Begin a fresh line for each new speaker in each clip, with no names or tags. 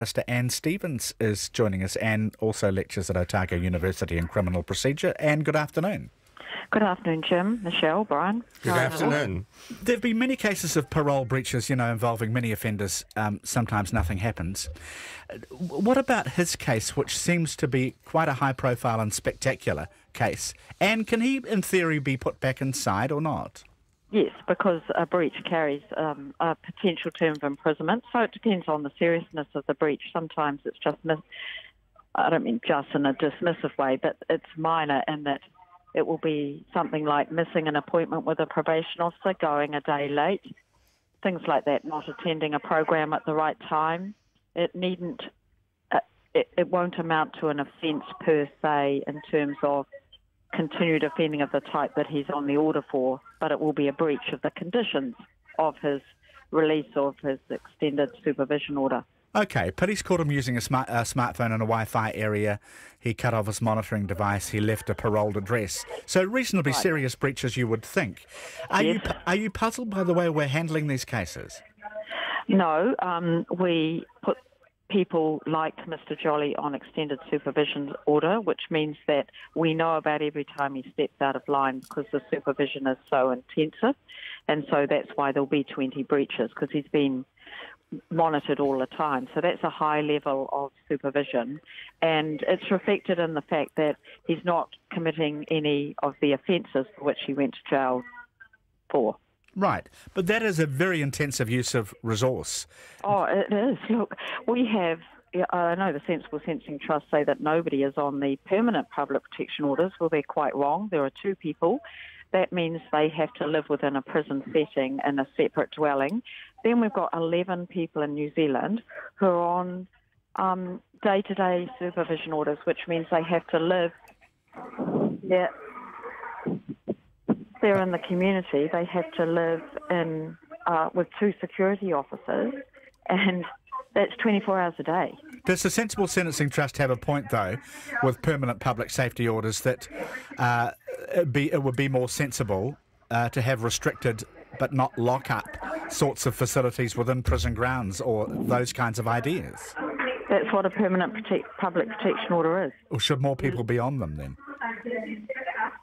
Mr. Anne Stevens is joining us. Anne also lectures at Otago University in Criminal Procedure. Anne, good afternoon.
Good afternoon, Jim, Michelle, Brian.
Good afternoon.
There have been many cases of parole breaches, involving many offenders. Sometimes nothing happens. What about his case, which seems to be quite a high-profile and spectacular case? And can he, in theory, be put back inside or not?
Yes, because a breach carries a potential term of imprisonment, so it depends on the seriousness of the breach. Sometimes it's just, I don't mean just in a dismissive way, but it's minor in that it will be something like missing an appointment with a probation officer, going a day late, things like that, not attending a program at the right time. It needn't, it won't amount to an offence per se in terms of continued offending of the type that he's on the order for, but it will be a breach of the conditions of his release of his extended supervision order.
Okay, police caught him using a smartphone in a Wi-Fi area. He cut off his monitoring device. He left a paroled address. So reasonably serious breaches, you would think. Are you puzzled by the way we're handling these cases?
No, we put people like Mr. Jolly on extended supervision order, which means that we know about every time he steps out of line because the supervision is so intensive, and so that's why there'll be 20 breaches because he's been monitored all the time. So that's a high level of supervision, and it's reflected in the fact that he's not committing any of the offences for which he went to jail for.
Right, but that is a very intensive use of resource.
Oh, it is. Look, we have, I know the Sensible Sentencing Trust say that nobody is on the permanent public protection orders. Well, they're quite wrong. There are 2 people. That means they have to live within a prison setting in a separate dwelling. Then we've got 11 people in New Zealand who are on day-to-day supervision orders, which means they have to live they're in the community. They have to live in with 2 security officers, and that's 24 hours a day.
Does the Sensible Sentencing Trust have a point, though, with permanent public safety orders that it would be more sensible to have restricted but not lock-up sorts of facilities within prison grounds or those kinds of ideas?
That's what a permanent public protection order is.
Or should more people be on them, then?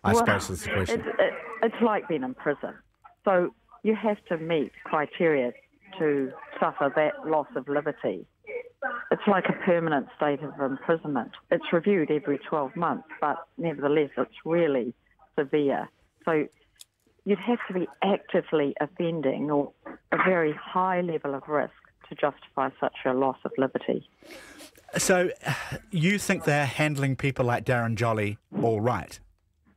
I suppose is the question.
It's like being in prison. So you have to meet criteria to suffer that loss of liberty. It's like a permanent state of imprisonment. It's reviewed every 12 months, but nevertheless it's really severe. So you'd have to be actively offending or a very high level of risk to justify such a loss of liberty.
So you think they're handling people like Darren Jolly all right?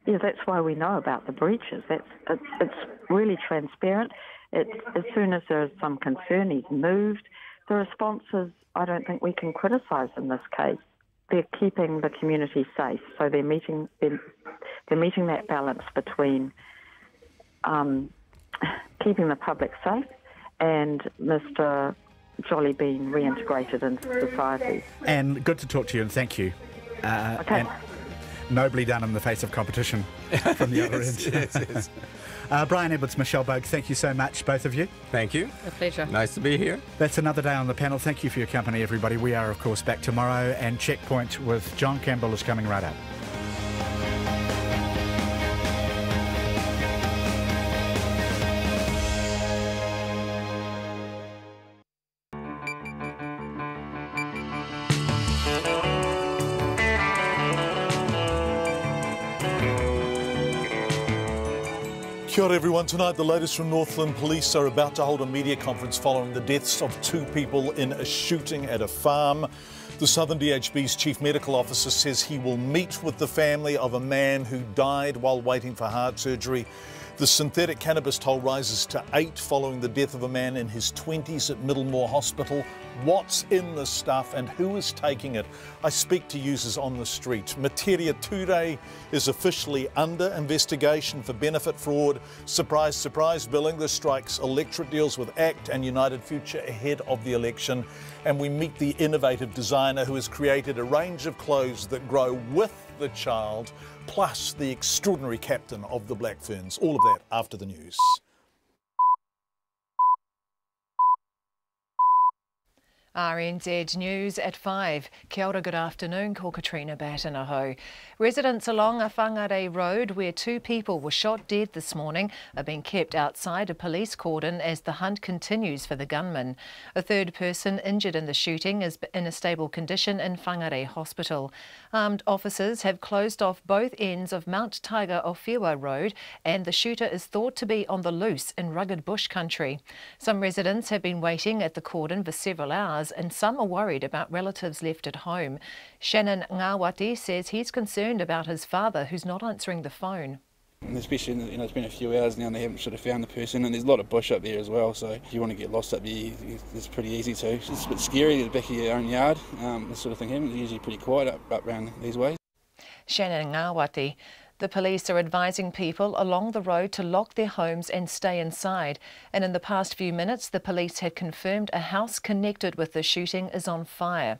Yeah, that's why we know about the breaches. It's really transparent. As soon as there is some concern, he's moved. The responses, I don't think we can criticise in this case. They're keeping the community safe, so they're meeting that balance between keeping the public safe and Mr. Jolly being reintegrated into society.
And good to talk to you, and thank you.
Okay.
And nobly done in the face of competition from the other end.
Yes.
Brian Edwards, Michelle Bogue, thank you so much, both of you.
Thank you.
A pleasure.
Nice to be here.
That's another day on the panel. Thank you for your company, everybody. We are, of course, back tomorrow, and Checkpoint with John Campbell is coming right up.
Kia ora everyone. Tonight the latest from Northland. Police are about to hold a media conference following the deaths of 2 people in a shooting at a farm. The Southern DHB's Chief Medical Officer says he will meet with the family of a man who died while waiting for heart surgery. The synthetic cannabis toll rises to 8 following the death of a man in his 20s at Middlemore Hospital. What's in the stuff and who is taking it? I speak to users on the street. Materia Turei is officially under investigation for benefit fraud. Surprise, surprise billing. The strike's electorate deals with ACT and United Future ahead of the election. And we meet the innovative designer who has created a range of clothes that grow with the child, plus the extraordinary captain of the Black Ferns. All of that after the news.
RNZ News at 5. Kia ora, good afternoon, ko Katrina Batanaho. Residents along a Whangarei Road, where 2 people were shot dead this morning, are being kept outside a police cordon as the hunt continues for the gunman. A 3rd person injured in the shooting is in a stable condition in Whangarei Hospital. Armed officers have closed off both ends of Mount Tiger Ofiwa Road, and the shooter is thought to be on the loose in rugged bush country. Some residents have been waiting at the cordon for several hours, and some are worried about relatives left at home. Shannon Ngawati says he's concerned about his father, who's not answering the phone.
Especially, it's been a few hours now and they haven't sort of found the person, and there's a lot of bush up there as well, so if you want to get lost up there, it's pretty easy to. It's a bit scary at the back of your own yard, this sort of thing happens. It's usually pretty quiet up around these ways.
Shannon Ngawati. The police are advising people along the road to lock their homes and stay inside. And in the past few minutes, the police had confirmed a house connected with the shooting is on fire.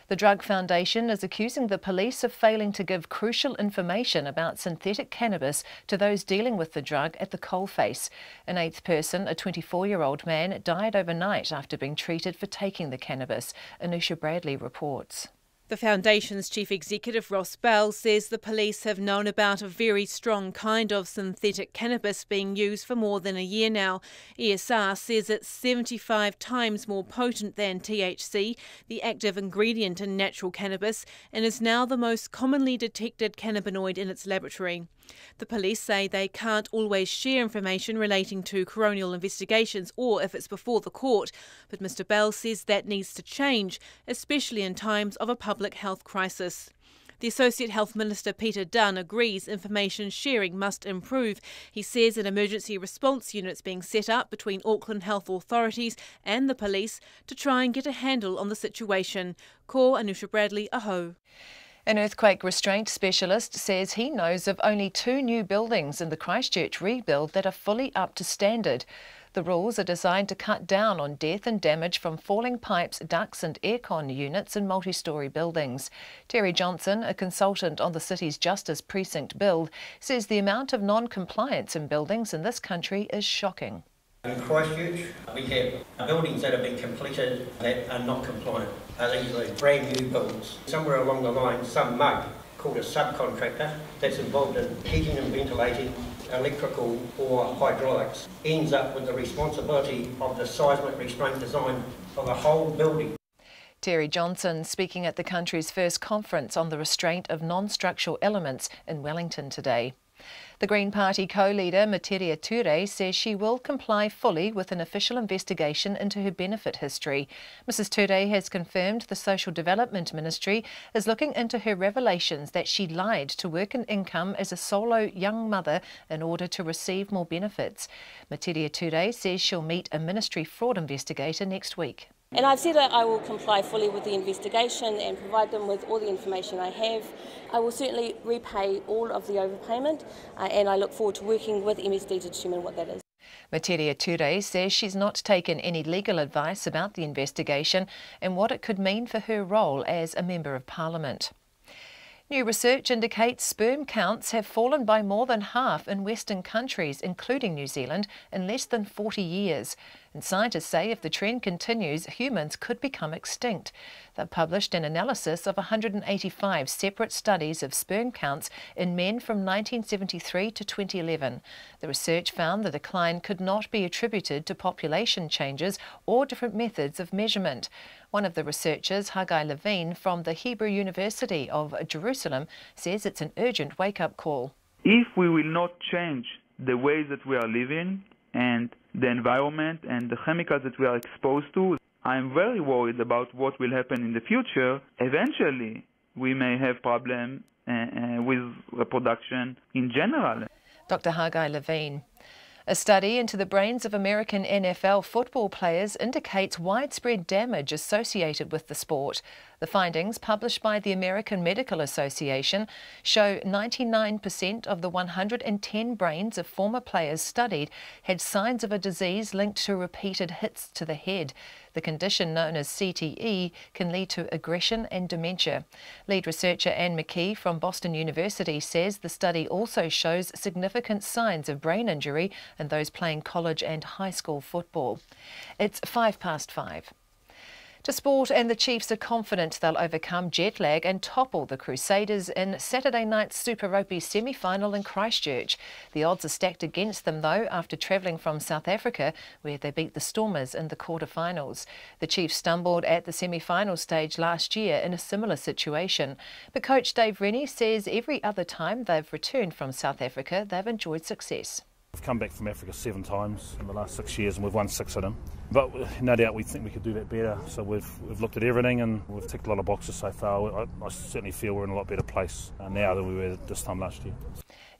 The Drug Foundation is accusing the police of failing to give crucial information about synthetic cannabis to those dealing with the drug at the coalface. An 8th person, a 24-year-old man, died overnight after being treated for taking the cannabis. Anusha Bradley reports.
The Foundation's Chief Executive Ross Bell says the police have known about a very strong kind of synthetic cannabis being used for more than a year now. ESR says it's 75 times more potent than THC, the active ingredient in natural cannabis, and is now the most commonly detected cannabinoid in its laboratory. The police say they can't always share information relating to coronial investigations or if it's before the court, but Mr Bell says that needs to change, especially in times of a public health crisis. The Associate Health Minister Peter Dunn agrees information sharing must improve. He says an emergency response unit's being set up between Auckland health authorities and the police to try and get a handle on the situation. Ko Anusha Bradley, aho.
An earthquake restraint specialist says he knows of only 2 new buildings in the Christchurch rebuild that are fully up to standard. The rules are designed to cut down on death and damage from falling pipes, ducts and aircon units in multi-storey buildings. Terry Johnson, a consultant on the city's Justice Precinct build, says the amount of non-compliance in buildings in this country is shocking.
In Christchurch, we have buildings that have been completed that are not compliant. These are brand new builds. Somewhere along the line, some mug called a subcontractor that's involved in heating and ventilating, electrical or hydraulics, ends up with the responsibility of the seismic restraint design of the whole building.
Terry Johnson speaking at the country's first conference on the restraint of non-structural elements in Wellington today. The Green Party co-leader Materia Turei says she will comply fully with an official investigation into her benefit history. Mrs Turei has confirmed the Social Development Ministry is looking into her revelations that she lied to work an income as a solo young mother in order to receive more benefits. Materia Turei says she'll meet a ministry fraud investigator next week.
And I've said that I will comply fully with the investigation and provide them with all the information I have. I will certainly repay all of the overpayment and I look forward to working with MSD to determine what that is.
Materia Turei says she's not taken any legal advice about the investigation and what it could mean for her role as a Member of Parliament. New research indicates sperm counts have fallen by more than half in Western countries, including New Zealand, in less than 40 years. And scientists say if the trend continues, humans could become extinct. They've published an analysis of 185 separate studies of sperm counts in men from 1973 to 2011. The research found the decline could not be attributed to population changes or different methods of measurement. One of the researchers, Haggai Levine from the Hebrew University of Jerusalem, says it's an urgent wake-up call.
If we will not change the ways that we are living and the environment and the chemicals that we are exposed to, I'm very worried about what will happen in the future. Eventually, we may have problems with reproduction in general.
Dr. Haggai Levine. A study into the brains of American NFL football players indicates widespread damage associated with the sport. The findings, published by the American Medical Association, show 99% of the 110 brains of former players studied had signs of a disease linked to repeated hits to the head. The condition, known as CTE, can lead to aggression and dementia. Lead researcher Anne McKee from Boston University says the study also shows significant signs of brain injury in those playing college and high school football. It's 5 past 5. To sport, and the Chiefs are confident they'll overcome jet lag and topple the Crusaders in Saturday night's Super Rugby semi-final in Christchurch. The odds are stacked against them though after travelling from South Africa where they beat the Stormers in the quarter-finals. The Chiefs stumbled at the semi-final stage last year in a similar situation, but coach Dave Rennie says every other time they've returned from South Africa they've enjoyed success.
We've come back from Africa 7 times in the last 6 years and we've won 6 of them. But no doubt we think we could do that better. So we've looked at everything and we've ticked a lot of boxes so far. I certainly feel we're in a lot better place now than we were this time last year.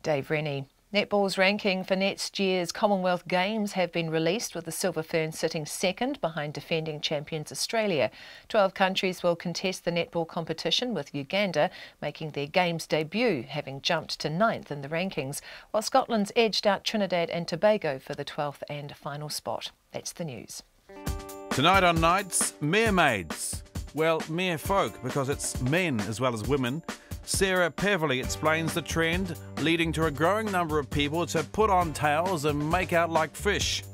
Dave Rennie. Netball's ranking for next year's Commonwealth Games have been released, with the Silver Ferns sitting second behind defending champions Australia. 12 countries will contest the netball competition, with Uganda making their Games debut, having jumped to 9th in the rankings, while Scotland's edged out Trinidad and Tobago for the 12th and final spot. That's the news.
Tonight on Nights, mermaids. Well, mere folk, because it's men as well as women. Sarah Peverley explains the trend leading to a growing number of people to put on tails and make out like fish.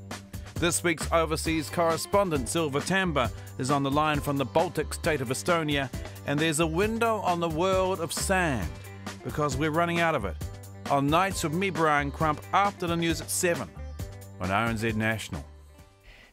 This week's overseas correspondent Silva Tamba is on the line from the Baltic state of Estonia, and there's a window on the world of sand because we're running out of it. On Nights with me, Brian Crump, after the news at 7 on RNZ National.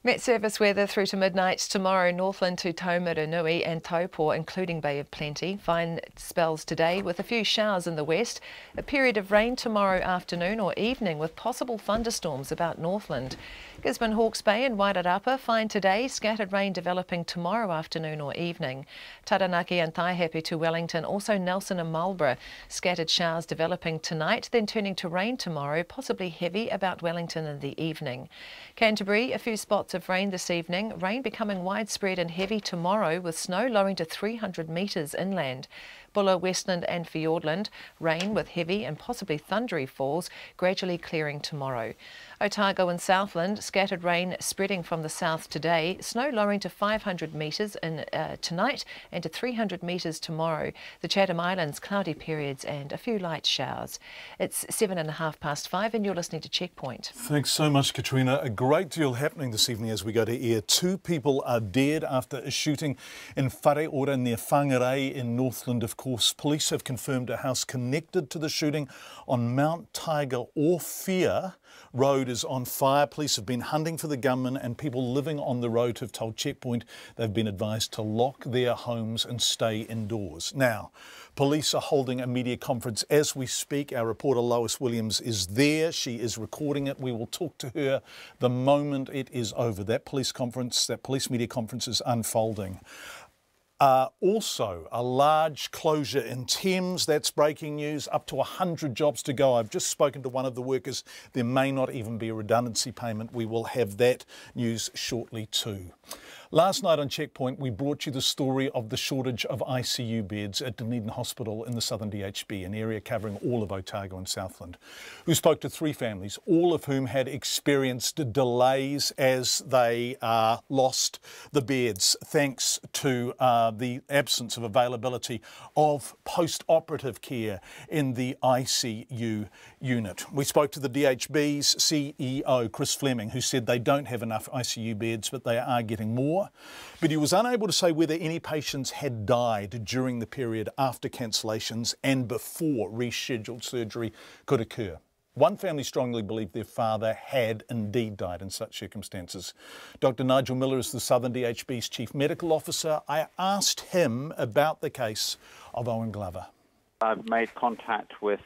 Met service weather through to midnight tomorrow. Northland to Taumarunui and Taupō, including Bay of Plenty. Fine spells today with a few showers in the west. A period of rain tomorrow afternoon or evening with possible thunderstorms about Northland. Gisborne, Hawke's Bay and Wairarapa fine today. Scattered rain developing tomorrow afternoon or evening. Taranaki and Taihape to Wellington. Also Nelson and Marlborough. Scattered showers developing tonight, then turning to rain tomorrow, possibly heavy about Wellington in the evening. Canterbury, a few spots of rain this evening. Rain becoming widespread and heavy tomorrow, with snow lowering to 300 metres inland. Buller, Westland and Fiordland, rain with heavy and possibly thundery falls, gradually clearing tomorrow. Otago and Southland, scattered rain spreading from the south today, snow lowering to 500 metres tonight and to 300 metres tomorrow. The Chatham Islands, cloudy periods and a few light showers. It's 5:05 and you're listening to Checkpoint.
Thanks so much, Katrina. A great deal happening this evening as we go to air. 2 people are dead after a shooting in Whareora near Whangarei in Northland, of course. Police have confirmed a house connected to the shooting on Mount Tiger Orphea Road is on fire. Police have been hunting for the gunman, and people living on the road have told Checkpoint they've been advised to lock their homes and stay indoors. Now, police are holding a media conference as we speak. Our reporter Lois Williams is there. She is recording it. We will talk to her the moment it is over. That police media conference is unfolding. Also, a large closure in Thames. That's breaking news. Up to 100 jobs to go. I've just spoken to one of the workers. There may not even be a redundancy payment. We will have that news shortly too. Last night on Checkpoint, we brought you the story of the shortage of ICU beds at Dunedin Hospital in the Southern DHB, an area covering all of Otago and Southland. We spoke to 3 families, all of whom had experienced delays as they lost the beds, thanks to the absence of availability of post-operative care in the ICU unit. We spoke to the DHB's CEO, Chris Fleming, who said they don't have enough ICU beds, but they are getting more. But he was unable to say whether any patients had died during the period after cancellations and before rescheduled surgery could occur. One family strongly believed their father had indeed died in such circumstances. Dr. Nigel Miller is the Southern DHB's Chief Medical Officer. I asked him about the case of Owen Glover.
I've made contact with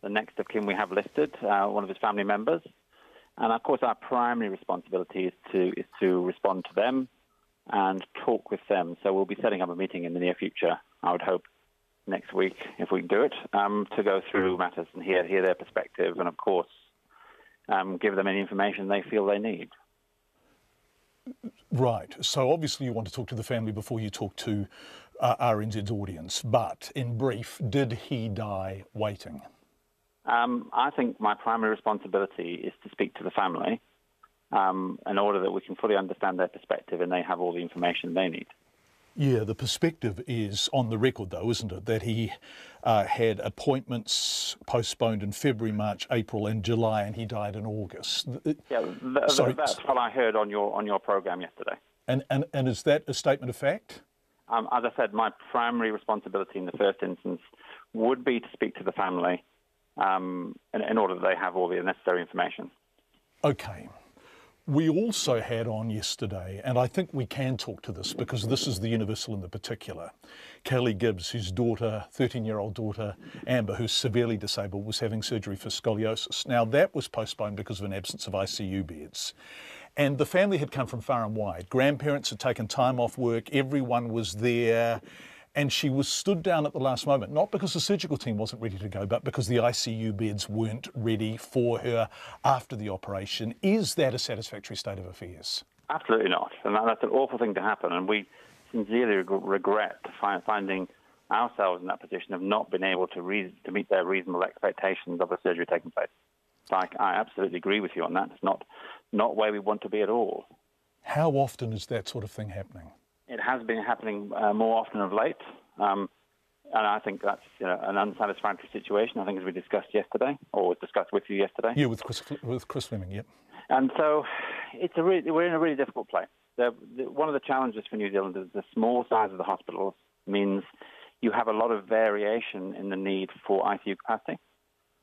the next of kin we have listed, one of his family members. And of course our primary responsibility is to respond to them and talk with them. So we'll be setting up a meeting in the near future, I would hope next week, if we can do it, to go through matters and hear their perspective and, of course, give them any information they feel they need.
Right. So obviously you want to talk to the family before you talk to RNZ's audience. But in brief, did he die waiting?
I think my primary responsibility is to speak to the family in order that we can fully understand their perspective and they have all the information they need.
Yeah, the perspective is on the record, though, isn't it, that he had appointments postponed in February, March, April and July, and he died in August.
Yeah, that's what I heard on your program yesterday.
And is that a statement of fact?
As I said, my primary responsibility in the first instance would be to speak to the family in order that they have all the necessary information.
Okay. We also had on yesterday, and I think we can talk to this because this is the universal in the particular, Kelly Gibbs, whose daughter, 13-year-old daughter, Amber, who's severely disabled, was having surgery for scoliosis. Now, that was postponed because of an absence of ICU beds. And the family had come from far and wide. Grandparents had taken time off work, everyone was there, and she was stood down at the last moment, not because the surgical team wasn't ready to go, but because the ICU beds weren't ready for her after the operation. Is that a satisfactory state of affairs?
Absolutely not. And that's an awful thing to happen. And we sincerely regret finding ourselves in that position of not being able to meet their reasonable expectations of the surgery taking place. So I absolutely agree with you on that. It's not where we want to be at all.
How often is that sort of thing happening?
It has been happening more often of late, and I think that's an unsatisfactory situation. I think, as we discussed yesterday, or was discussed with you yesterday.
Yeah, with Chris Fleming, yep.
And so we're in a really difficult place. One of the challenges for New Zealand is the small size of the hospitals means you have a lot of variation in the need for ICU capacity.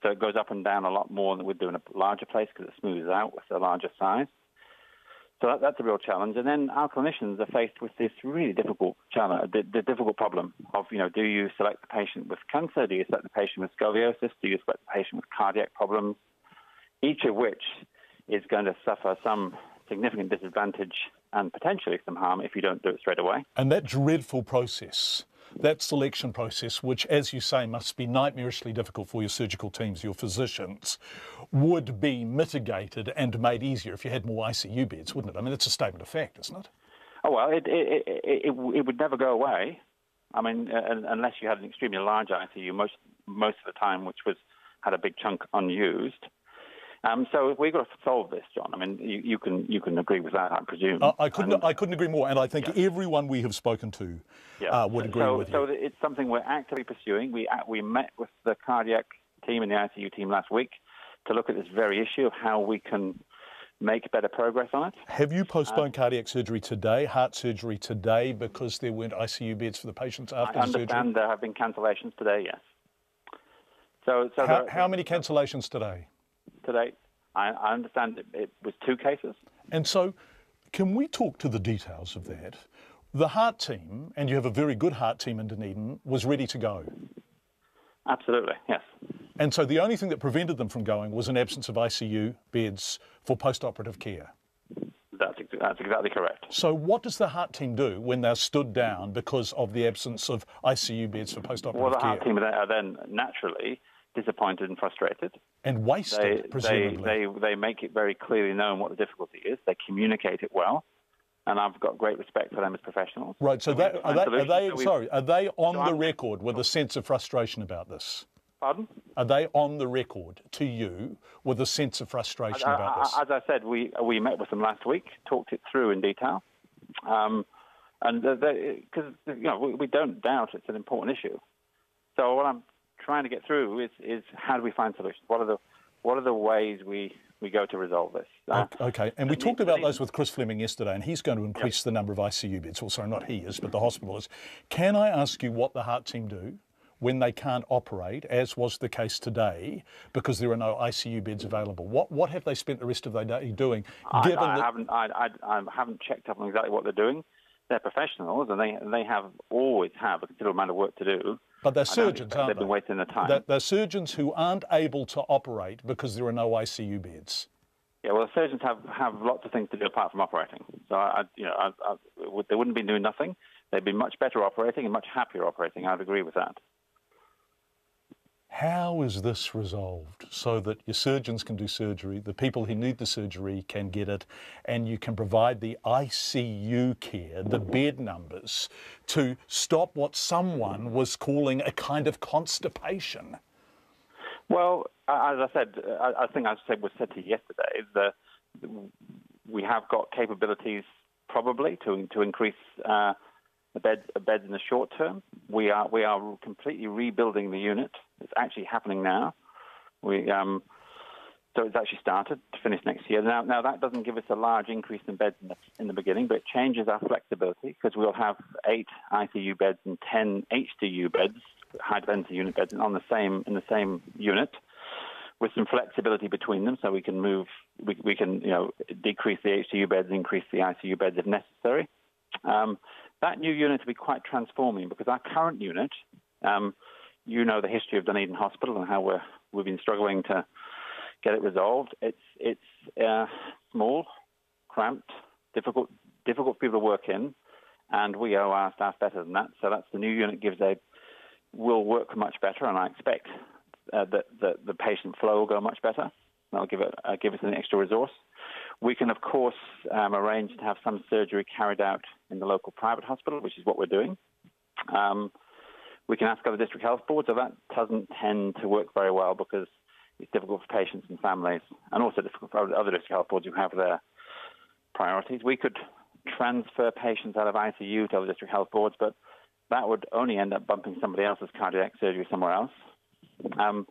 So it goes up and down a lot more than we'd do in a larger place because it smooths out with a larger size. So that's a real challenge. And then our clinicians are faced with this really difficult challenge, the difficult problem of, do you select the patient with cancer? Do you select the patient with scoliosis? Do you select the patient with cardiac problems? Each of which is going to suffer some significant disadvantage and potentially some harm if you don't do it straight away.
And that dreadful process, that selection process, which, as you say, must be nightmarishly difficult for your surgical teams, your physicians, would be mitigated and made easier if you had more ICU beds, wouldn't it? I mean, it's a statement of fact, isn't it?
Oh, well, it would never go away. I mean, unless you had an extremely large ICU most of the time, which had a big chunk unused. So we've got to solve this, John. I mean, you can agree with that, I presume.
I couldn't agree more, and I think everyone we have spoken to would agree with you.
So it's something we're actively pursuing. We met with the cardiac team and the ICU team last week to look at this very issue of how we can make better progress on it.
Have you postponed cardiac surgery today, heart surgery today, because there weren't ICU beds for the patients after the surgery?
I understand there have been cancellations today, yes. So
how many cancellations today?
Today, I understand it was 2 cases.
And so, can we talk to the details of that? The heart team, and you have a very good heart team in Dunedin, was ready to go.
Absolutely, yes.
And so the only thing that prevented them from going was an absence of ICU beds for post-operative care.
That's exactly correct.
So what does the heart team do when they're stood down because of the absence of ICU beds for post-operative care?
Well, the heart team are then naturally disappointed and frustrated.
And wasted, presumably.
They make it very clearly known what the difficulty is. They communicate it well. And I've got great respect for them as professionals.
Right, so are they on the record with a sense of frustration about this?
Pardon?
Are they on the record to you with a sense of frustration about this?
As I said, we met with them last week, talked it through in detail. Because we don't doubt it's an important issue. So what I'm trying to get through is how do we find solutions? What are the ways we go to resolve this?
Okay, and we talked about those with Chris Fleming yesterday, and he's going to increase the number of ICU beds. Well, sorry, not he is, but the hospital is. Can I ask you what the heart team do when they can't operate, as was the case today, because there are no ICU beds available? What have they spent the rest of their day doing?
I haven't checked up on exactly what they're doing. They're professionals, and they always have a considerable amount of work to do.
But they're surgeons, aren't they?
They've been wasting their time.
They're surgeons who aren't able to operate because there are no ICU beds.
Yeah, well, surgeons have lots of things to do apart from operating. So, they wouldn't be doing nothing. They'd be much better operating and much happier operating. I'd agree with that.
How is this resolved so that your surgeons can do surgery, the people who need the surgery can get it, and you can provide the ICU care, the bed numbers, to stop what someone was calling a kind of constipation?
Well, as I said, I think was said to you yesterday, that we have got capabilities probably to increase the beds in the short term. We are completely rebuilding the unit. It's actually happening now. So So it's actually started to finish next year. Now that doesn't give us a large increase in beds in the beginning, but it changes our flexibility because we'll have 8 ICU beds and 10 HDU beds, high-density unit beds, in the same unit, with some flexibility between them, so we can decrease the HDU beds, increase the ICU beds if necessary. That new unit will be quite transforming because our current unit, you know the history of Dunedin Hospital and how we've been struggling to get it resolved. It's small, cramped, difficult for people to work in, and we owe our staff better than that. So that's the new unit will work much better, and I expect that the patient flow will go much better. That'll give us an extra resource. We can, of course, arrange to have some surgery carried out in the local private hospital, which is what we're doing. We can ask other district health boards, so that doesn't tend to work very well because it's difficult for patients and families, and also difficult for other district health boards who have their priorities. We could transfer patients out of ICU to other district health boards, but that would only end up bumping somebody else's cardiac surgery somewhere else. The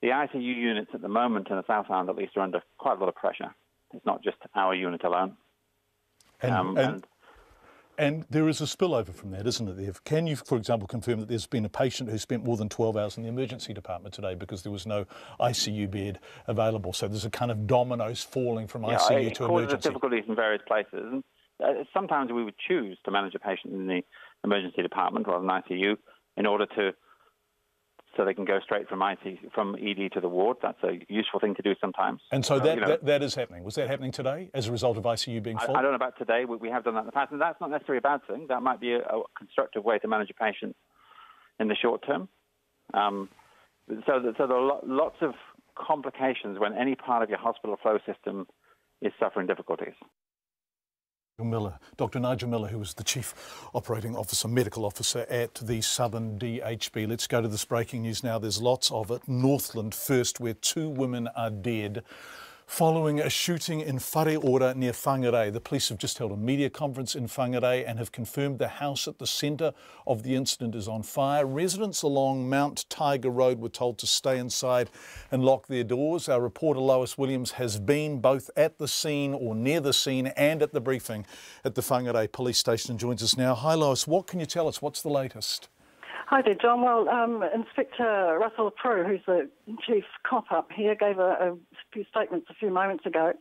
ICU units at the moment in the South Island, at least, are under quite a lot of pressure. It's not just our unit alone.
And there is a spillover from that, isn't there? Can you, for example, confirm that there's been a patient who spent more than 12 hours in the emergency department today because there was no ICU bed available? So there's a kind of dominoes falling from ICU to emergency.
It causes difficulties in various places. Sometimes we would choose to manage a patient in the emergency department rather than ICU in order so they can go straight from ED to the ward. That's a useful thing to do sometimes.
And so that is happening. Was that happening today as a result of ICU being full?
I don't know about today. We have done that in the past, and that's not necessarily a bad thing. That might be a constructive way to manage a patient in the short term. So there are lots of complications when any part of your hospital flow system is suffering difficulties.
Dr. Nigel Miller, who was the Chief Operating Officer, Medical Officer at the Southern DHB. Let's go to this breaking news now. There's lots of it. Northland first, where 2 women are dead following a shooting in Whareora near Whangarei. The police have just held a media conference in Whangarei and have confirmed the house at the centre of the incident is on fire. Residents along Mount Tiger Road were told to stay inside and lock their doors. Our reporter Lois Williams has been both at the scene or near the scene and at the briefing at the Whangarei police station and joins us now. Hi Lois, what can you tell us? What's the latest?
Hi there, John. Well, Inspector Russell Prue, who's the chief cop up here, gave a few statements a few moments ago.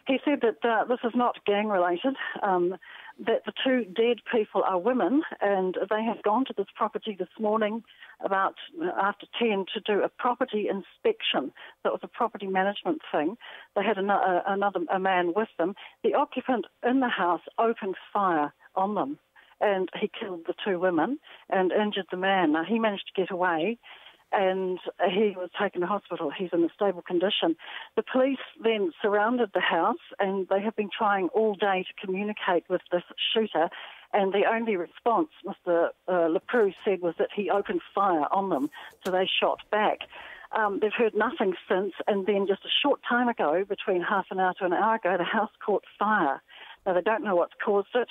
He said that this is not gang-related, that the 2 dead people are women, and they have gone to this property this morning about after 10 to do a property inspection. That was a property management thing. They had a man with them. The occupant in the house opened fire on them, and he killed the 2 women and injured the man. Now, he managed to get away, and he was taken to hospital. He's in a stable condition. The police then surrounded the house, and they have been trying all day to communicate with this shooter, and the only response, Mr. LePreux said, was that he opened fire on them, so they shot back. They've heard nothing since, and then just a short time ago, between half an hour to an hour ago, the house caught fire. Now, they don't know what's caused it.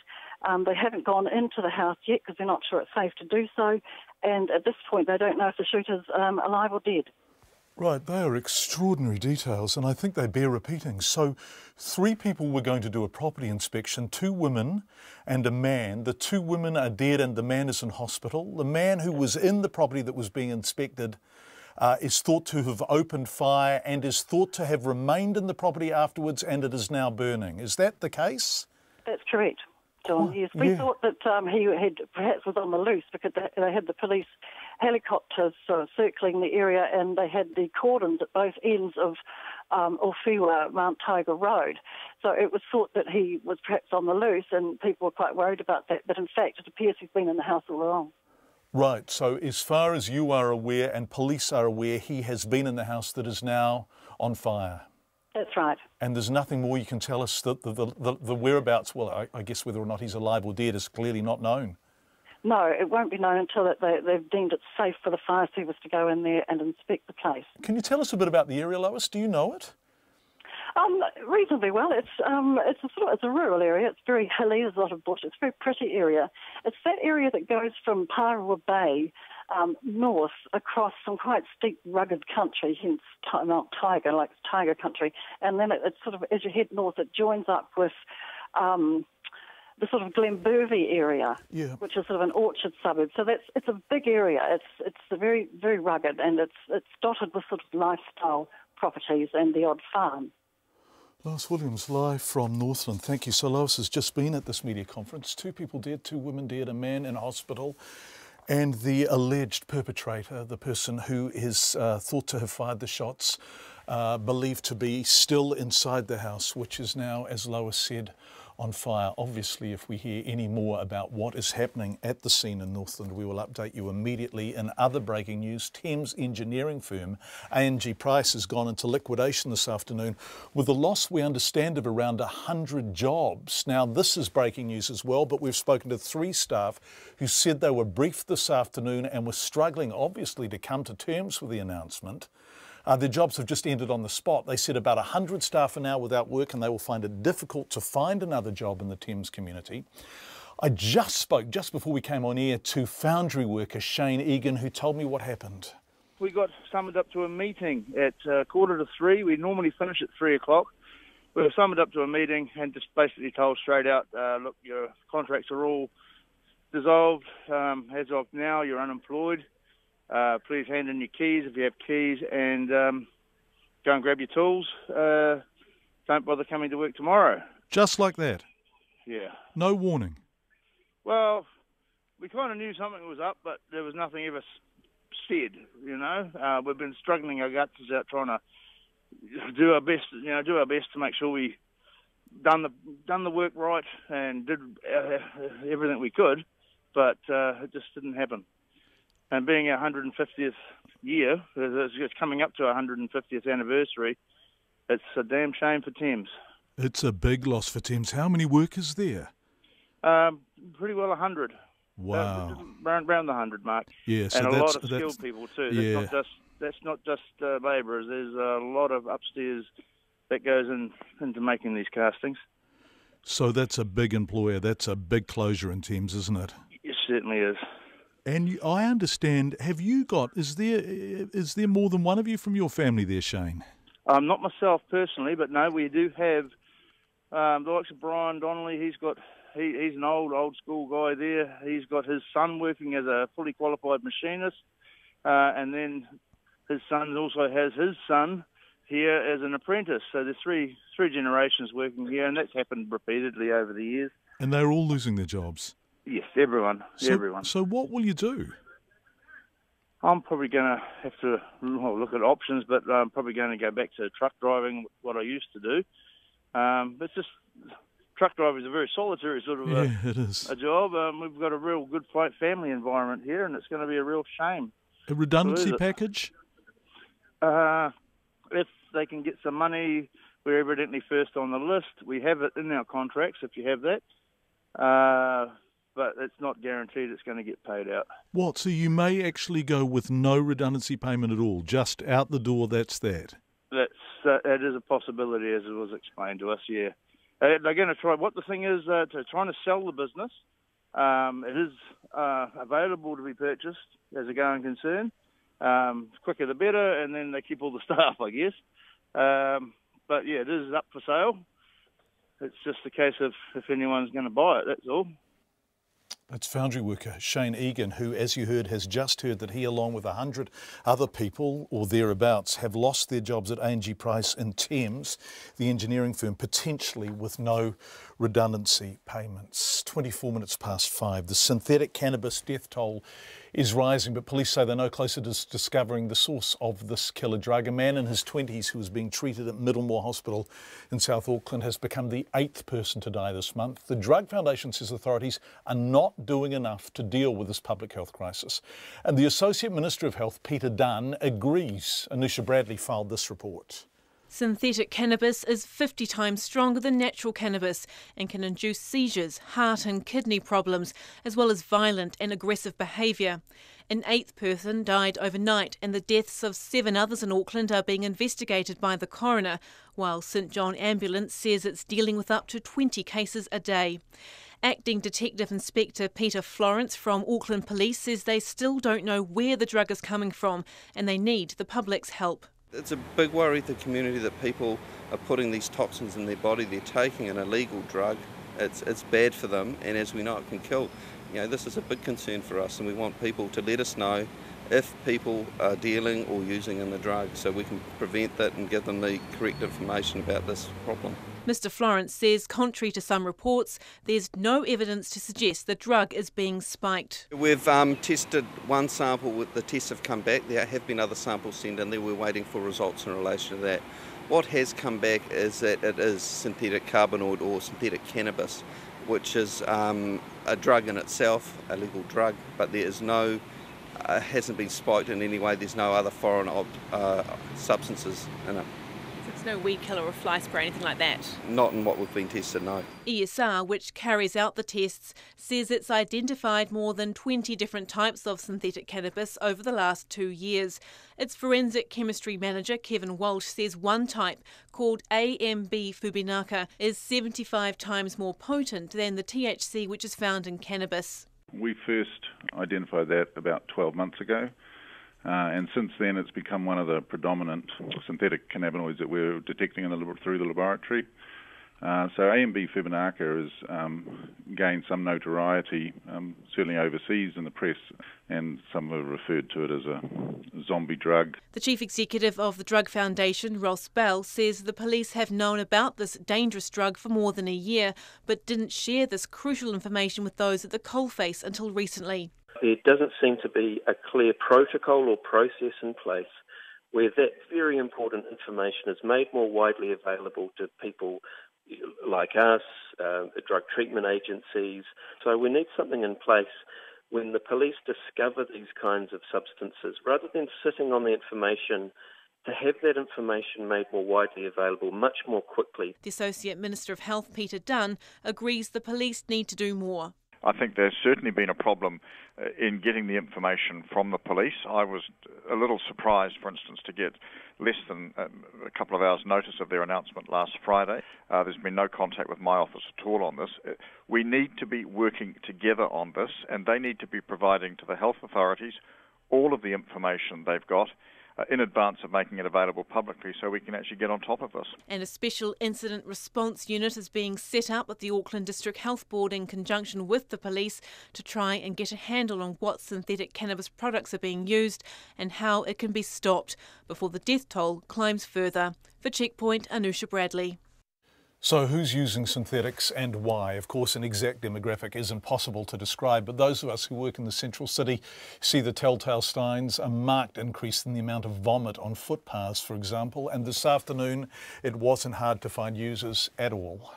They haven't gone into the house yet because they're not sure it's safe to do so. And at this point, they don't know if the shooter's alive or dead.
Right, they are extraordinary details, and I think they bear repeating. So 3 people were going to do a property inspection, 2 women and a man. The 2 women are dead and the man is in hospital. The man who was in the property that was being inspected is thought to have opened fire and is thought to have remained in the property afterwards, and it is now burning. Is that the case?
That's correct, John. Yes, we thought that he had perhaps was on the loose because they had the police helicopters circling the area, and they had the cordons at both ends of Orfiwa, Mount Tiger Road. So it was thought that he was perhaps on the loose, and people were quite worried about that. But in fact, it appears he's been in the house all along.
Right, so as far as you are aware and police are aware, he has been in the house that is now on fire.
That's right.
And there's nothing more you can tell us that the whereabouts, well, I guess whether or not he's alive or dead is clearly not known. No, it won't be known until they've deemed it safe for the fire service to go in there and inspect the place. Can you tell us a bit about the area, Lois? Do you know it? Reasonably well. It's a rural area. It's very hilly. There's a lot of bush. It's a very pretty area. It's that area that goes from Parole Bay
north across some quite steep, rugged country, hence Mount Tiger, like Tiger country. And then it's sort of, as you head north, it joins up with the sort of Glenbervie area, which is sort of an orchard suburb. So it's a big area. It's very, very rugged, and it's dotted with sort of lifestyle properties and the odd farm.
Lois Williams, live from Northland. Thank you. So Lois has just been at this media conference. 2 people dead, 2 women dead, a man in hospital. And the alleged perpetrator, the person who is thought to have fired the shots, believed to be still inside the house, which is now, as Lois said, on fire. Obviously, if we hear any more about what is happening at the scene in Northland, we will update you immediately. In other breaking news, Thames engineering firm A&G Price has gone into liquidation this afternoon with a loss, we understand, of around 100 jobs. Now, this is breaking news as well, but we've spoken to 3 staff who said they were briefed this afternoon and were struggling, obviously, to come to terms with the announcement. Their jobs have just ended on the spot. They said about 100 staff are now without work and they will find it difficult to find another job in the Thames community. I just spoke, just before we came on air, to foundry worker Shane Egan, who told me what happened.
We got summoned up to a meeting at 2:45. We normally finish at 3 o'clock. We were summoned up to a meeting and just basically told straight out, look, your contracts are all dissolved. As of now, you're unemployed. Please hand in your keys if you have keys, and go and grab your tools. Don't bother coming to work tomorrow.
Just like that?
Yeah.
No warning?
Well, we kind of knew something was up, but there was nothing ever said, you know. We've been struggling our guts out trying to do our best, to make sure we done the work right and did everything we could, but it just didn't happen. And being our 150th year, it's coming up to our 150th anniversary, it's a damn shame for Thames.
It's a big loss for Thames. How many workers there?
Pretty well 100.
Wow.
Around the 100 mark.
Yeah, so
and a
that's,
lot of skilled people too.
Yeah.
That's not just labourers. There's a lot of upstairs that goes into making these castings.
So that's a big employer. That's a big closure in Thames, isn't it?
It certainly is.
And I understand, is there more than one of you from your family there, Shane?
Not myself personally, but no, we do have the likes of Brian Donnelly. He's an old school guy there. He's got his son working as a fully qualified machinist, and then his son also has his son here as an apprentice. So there's three generations working here, and that's happened repeatedly over the years.
And they're all losing their jobs?
Yes, everyone.
So what will you do?
I'm probably going to have to look at options, but I'm probably going to go back to truck driving, what I used to do. But just truck driving is a very solitary sort of
it is.
A job. We've got a real good family environment here, and it's going to be a real shame.
A redundancy package?
If they can get some money, we're evidently first on the list. We have it in our contracts, if you have that. But it's not guaranteed it's going to get paid out.
What, so you may actually go with no redundancy payment at all, just out the door, that's that?
It is a possibility, as it was explained to us, yeah. They're going to try, what the thing is, to trying to sell the business. It is available to be purchased as a going concern. Quicker the better, and then they keep all the staff, I guess. But yeah, it is up for sale. It's just a case of if anyone's going to buy it, that's all.
That's foundry worker Shane Egan, who, as you heard, has just heard that he, along with 100 other people or thereabouts, have lost their jobs at A&G Price in Thames, the engineering firm, potentially with no redundancy payments. 24 minutes past 5. The synthetic cannabis death toll is rising, but police say they're no closer to discovering the source of this killer drug. A man in his 20s who was being treated at Middlemore Hospital in South Auckland has become the 8th person to die this month. The Drug Foundation says authorities are not doing enough to deal with this public health crisis. And the Associate Minister of Health, Peter Dunn, agrees. Anusha Bradley filed this report.
Synthetic cannabis is 50 times stronger than natural cannabis and can induce seizures, heart and kidney problems, as well as violent and aggressive behaviour. An 8th person died overnight, and the deaths of 7 others in Auckland are being investigated by the coroner, while St John Ambulance says it's dealing with up to 20 cases a day. Acting Detective Inspector Peter Florence from Auckland Police says they still don't know where the drug is coming from and they need the public's help.
It's a big worry to the community that people are putting these toxins in their body. They're taking an illegal drug. It's bad for them, and as we know, it can kill. This is a big concern for us, and we want people to let us know if people are dealing or using in the drug so we can prevent that and give them the correct information about this problem.
Mr Florence says, contrary to some reports, there's no evidence to suggest the drug is being spiked.
We've tested one sample, the tests have come back. There have been other samples sent in there. We're waiting for results in relation to that. What has come back is that it is synthetic cannabinoid or synthetic cannabis, which is a drug in itself, a legal drug, but there is no, hasn't been spiked in any way. There's no other foreign substances in it.
It's no weed killer or fly spray, anything like that?
Not in what we've been tested, no.
ESR, which carries out the tests, says it's identified more than 20 different types of synthetic cannabis over the last 2 years. Its forensic chemistry manager, Kevin Walsh, says one type, called AMB Fubinaka, is 75 times more potent than the THC which is found in cannabis.
We first identified that about 12 months ago. And since then, it's become one of the predominant synthetic cannabinoids that we're detecting through the laboratory. So AMB Fubinaka has gained some notoriety, certainly overseas in the press, and some have referred to it as a zombie drug.
The Chief Executive of the Drug Foundation, Ross Bell, says the police have known about this dangerous drug for more than a year, but didn't share this crucial information with those at the coalface until recently.
There doesn't seem to be a clear protocol or process in place where that very important information is made more widely available to people like us, drug treatment agencies. So we need something in place when the police discover these kinds of substances, rather than sitting on the information, to have that information made more widely available much more quickly.
The Associate Minister of Health, Peter Dunn, agrees the police need to do more.
I think there's certainly been a problem in getting the information from the police. I was a little surprised, for instance, to get less than a couple of hours' notice of their announcement last Friday. There's been no contact with my office at all on this. We need to be working together on this, and they need to be providing to the health authorities all of the information they've got in advance of making it available publicly so we can actually get on top of this.
And a special incident response unit is being set up at the Auckland District Health Board in conjunction with the police to try and get a handle on what synthetic cannabis products are being used and how it can be stopped before the death toll climbs further. For Checkpoint, Anusha Bradley.
So who's using synthetics and why? Of course, an exact demographic is impossible to describe, but those of us who work in the central city see the telltale signs, a marked increase in the amount of vomit on footpaths, for example, and this afternoon it wasn't hard to find users at all.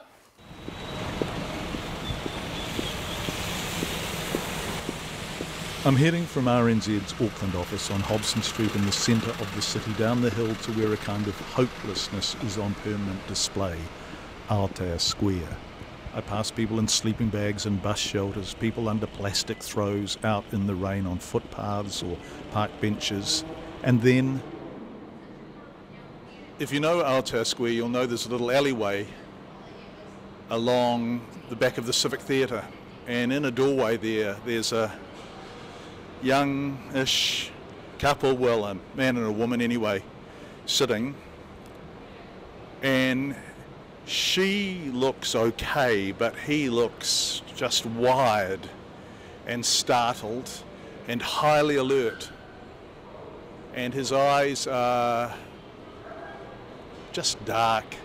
I'm heading from RNZ's Auckland office on Hobson Street in the centre of the city down the hill to where a kind of hopelessness is on permanent display. Aotearoa Square. I pass people in sleeping bags and bus shelters, people under plastic throws, out in the rain on footpaths or park benches. And then, if you know Aotearoa Square, you'll know there's a little alleyway along the back of the Civic Theatre. And in a doorway there's a young-ish couple, well, a man and a woman anyway, sitting. And she looks okay, but he looks just wired and startled and highly alert. And his eyes are just dark.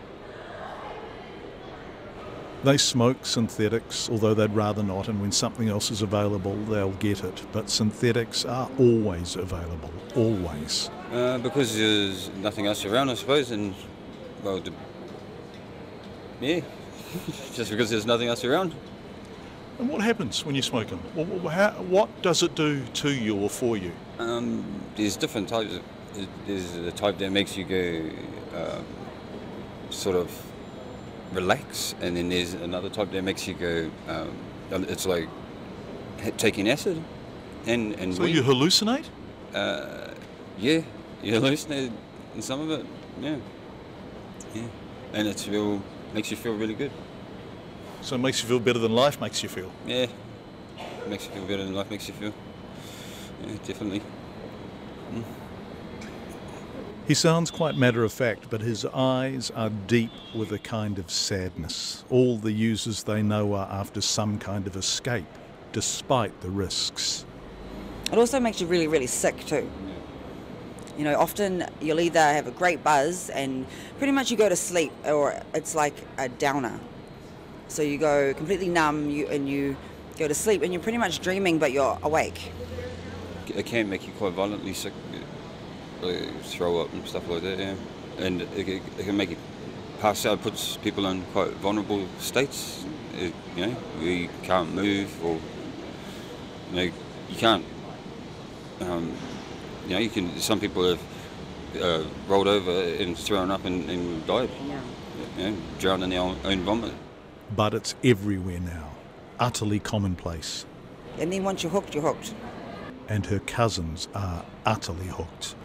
They smoke synthetics, although they'd rather not, and when something else is available, they'll get it. But synthetics are always available, always.
Because there's nothing else around, I suppose, and, well, yeah, just because there's nothing else around.
And what happens when you smoke them? What does it do to you or for you?
There's different types. There's the type that makes you go sort of relax, and then there's another type that makes you go, it's like taking acid. And
so you hallucinate?
Yeah, you hallucinate in some of it, yeah. And it's makes you feel really good.
So it makes you feel better than life makes you feel?
Yeah, it makes you feel better than life makes you feel. Yeah, definitely. Mm.
He sounds quite matter-of-fact, but his eyes are deep with a kind of sadness. All the users they know are after some kind of escape, despite the risks.
It also makes you really, really sick too. You know, often you'll either have a great buzz and pretty much you go to sleep, or it's like a downer. So you go completely numb and you go to sleep and you're pretty much dreaming, but you're awake.
It can make you quite violently sick, throw up and stuff like that, yeah. And it can make you pass out, puts people in quite vulnerable states. You know, you can't move, or you can't. You know, you can. Some people have rolled over and thrown up and died. Yeah. You know, drowned in their own vomit.
But it's everywhere now, utterly commonplace.
And then once you're hooked, you're hooked.
And her cousins are utterly hooked.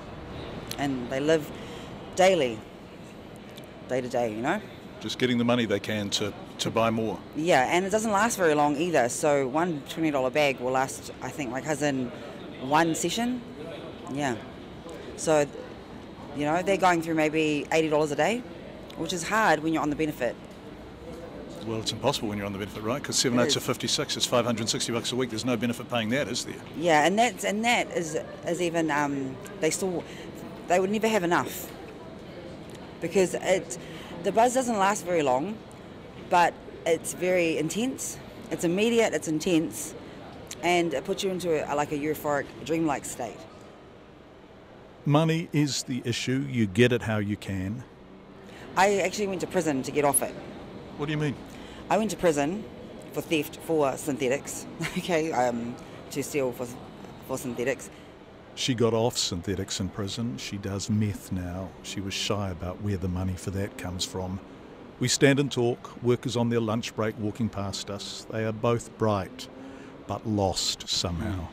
And they live daily, day to day, you know?
Just getting the money they can to buy more.
Yeah, and it doesn't last very long either. So one $20 bag will last, I think, my cousin, one session. Yeah. So, you know, they're going through maybe $80 a day, which is hard when you're on the benefit.
Well, it's impossible when you're on the benefit, right? Because 7 8s are 56. It's $560 a week. There's no benefit paying that, is there?
Yeah, and that is even they would never have enough, because the buzz doesn't last very long, but it's very intense. It's immediate. It's intense, and it puts you into like a euphoric, dreamlike state.
Money is the issue. You get it how you can.
I actually went to prison to get off it.
What do you mean?
I went to prison for theft for synthetics, okay, to steal for synthetics.
She got off synthetics in prison. She does meth now. She was shy about where the money for that comes from. We stand and talk, workers on their lunch break walking past us. They are both bright, but lost somehow.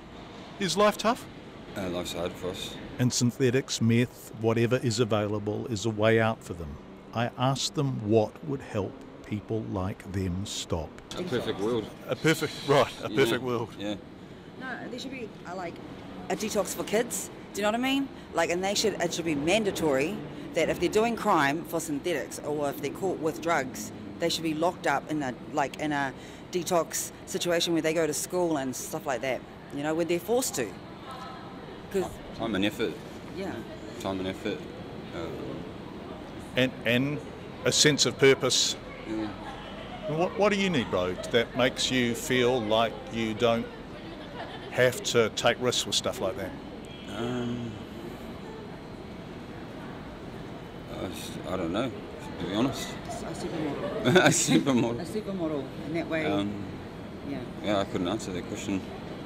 Is life tough?
Life's hard for us.
And synthetics, meth, whatever is available is a way out for them. I asked them what would help people like them stop.
A perfect world.
A perfect world.
Yeah.
No, there should be like a detox for kids. Do you know what I mean? Like, and it should be mandatory that if they're doing crime for synthetics, or if they're caught with drugs, they should be locked up in a detox situation where they go to school and stuff like that. You know, where they're forced to.
Time and effort.
Yeah.
Time and effort.
And a sense of purpose.
Yeah.
What do you need, bro, that makes you feel like you don't have to take risks with stuff like that?
I don't know, to be honest.
A supermodel.
A supermodel.
A supermodel, in that way. Yeah.
Yeah, I couldn't answer that question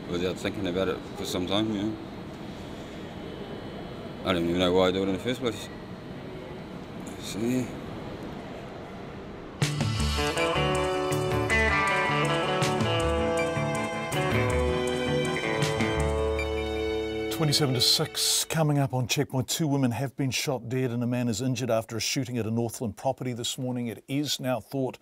without thinking about it for some time, you know. I don't even know why I do it in the first place. So, yeah.
27 to 6, coming up on Checkpoint. 2 women have been shot dead and a man is injured after a shooting at a Northland property this morning. It is now thought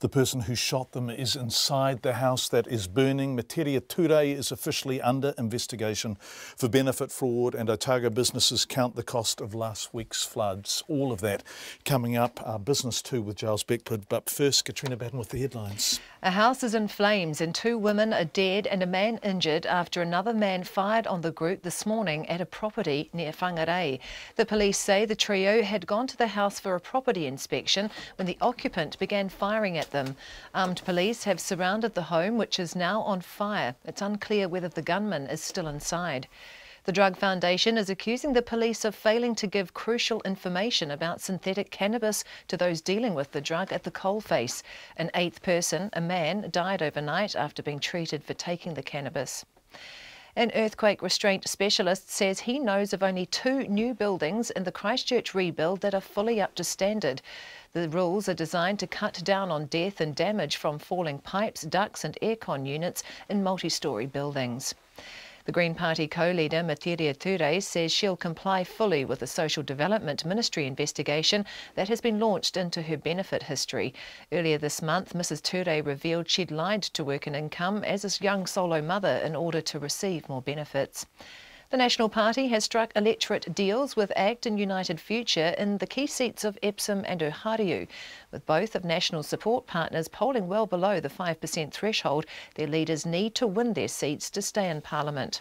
the person who shot them is inside the house that is burning. Materia Turei is officially under investigation for benefit fraud, and Otago businesses count the cost of last week's floods. All of that coming up. Our Business 2 with Giles Beckford. But first, Katrina Batten with the headlines.
A house is in flames and 2 women are dead and a man injured after another man fired on the group this morning at a property near Whangarei. The police say the trio had gone to the house for a property inspection when the occupant began firing at them. Armed police have surrounded the home, which is now on fire. It's unclear whether the gunman is still inside. The Drug Foundation is accusing the police of failing to give crucial information about synthetic cannabis to those dealing with the drug at the coalface. An 8th person, a man, died overnight after being treated for taking the cannabis. An earthquake restraint specialist says he knows of only 2 new buildings in the Christchurch rebuild that are fully up to standard. The rules are designed to cut down on death and damage from falling pipes, ducts and aircon units in multi-storey buildings. The Green Party co-leader Materia Turei says she'll comply fully with the Social Development Ministry investigation that has been launched into her benefit history. Earlier this month, Mrs Turei revealed she'd lied to work and income as a young solo mother in order to receive more benefits. The National Party has struck electorate deals with ACT and United Future in the key seats of Epsom and Otago. With both of National support partners polling well below the 5% threshold, their leaders need to win their seats to stay in Parliament.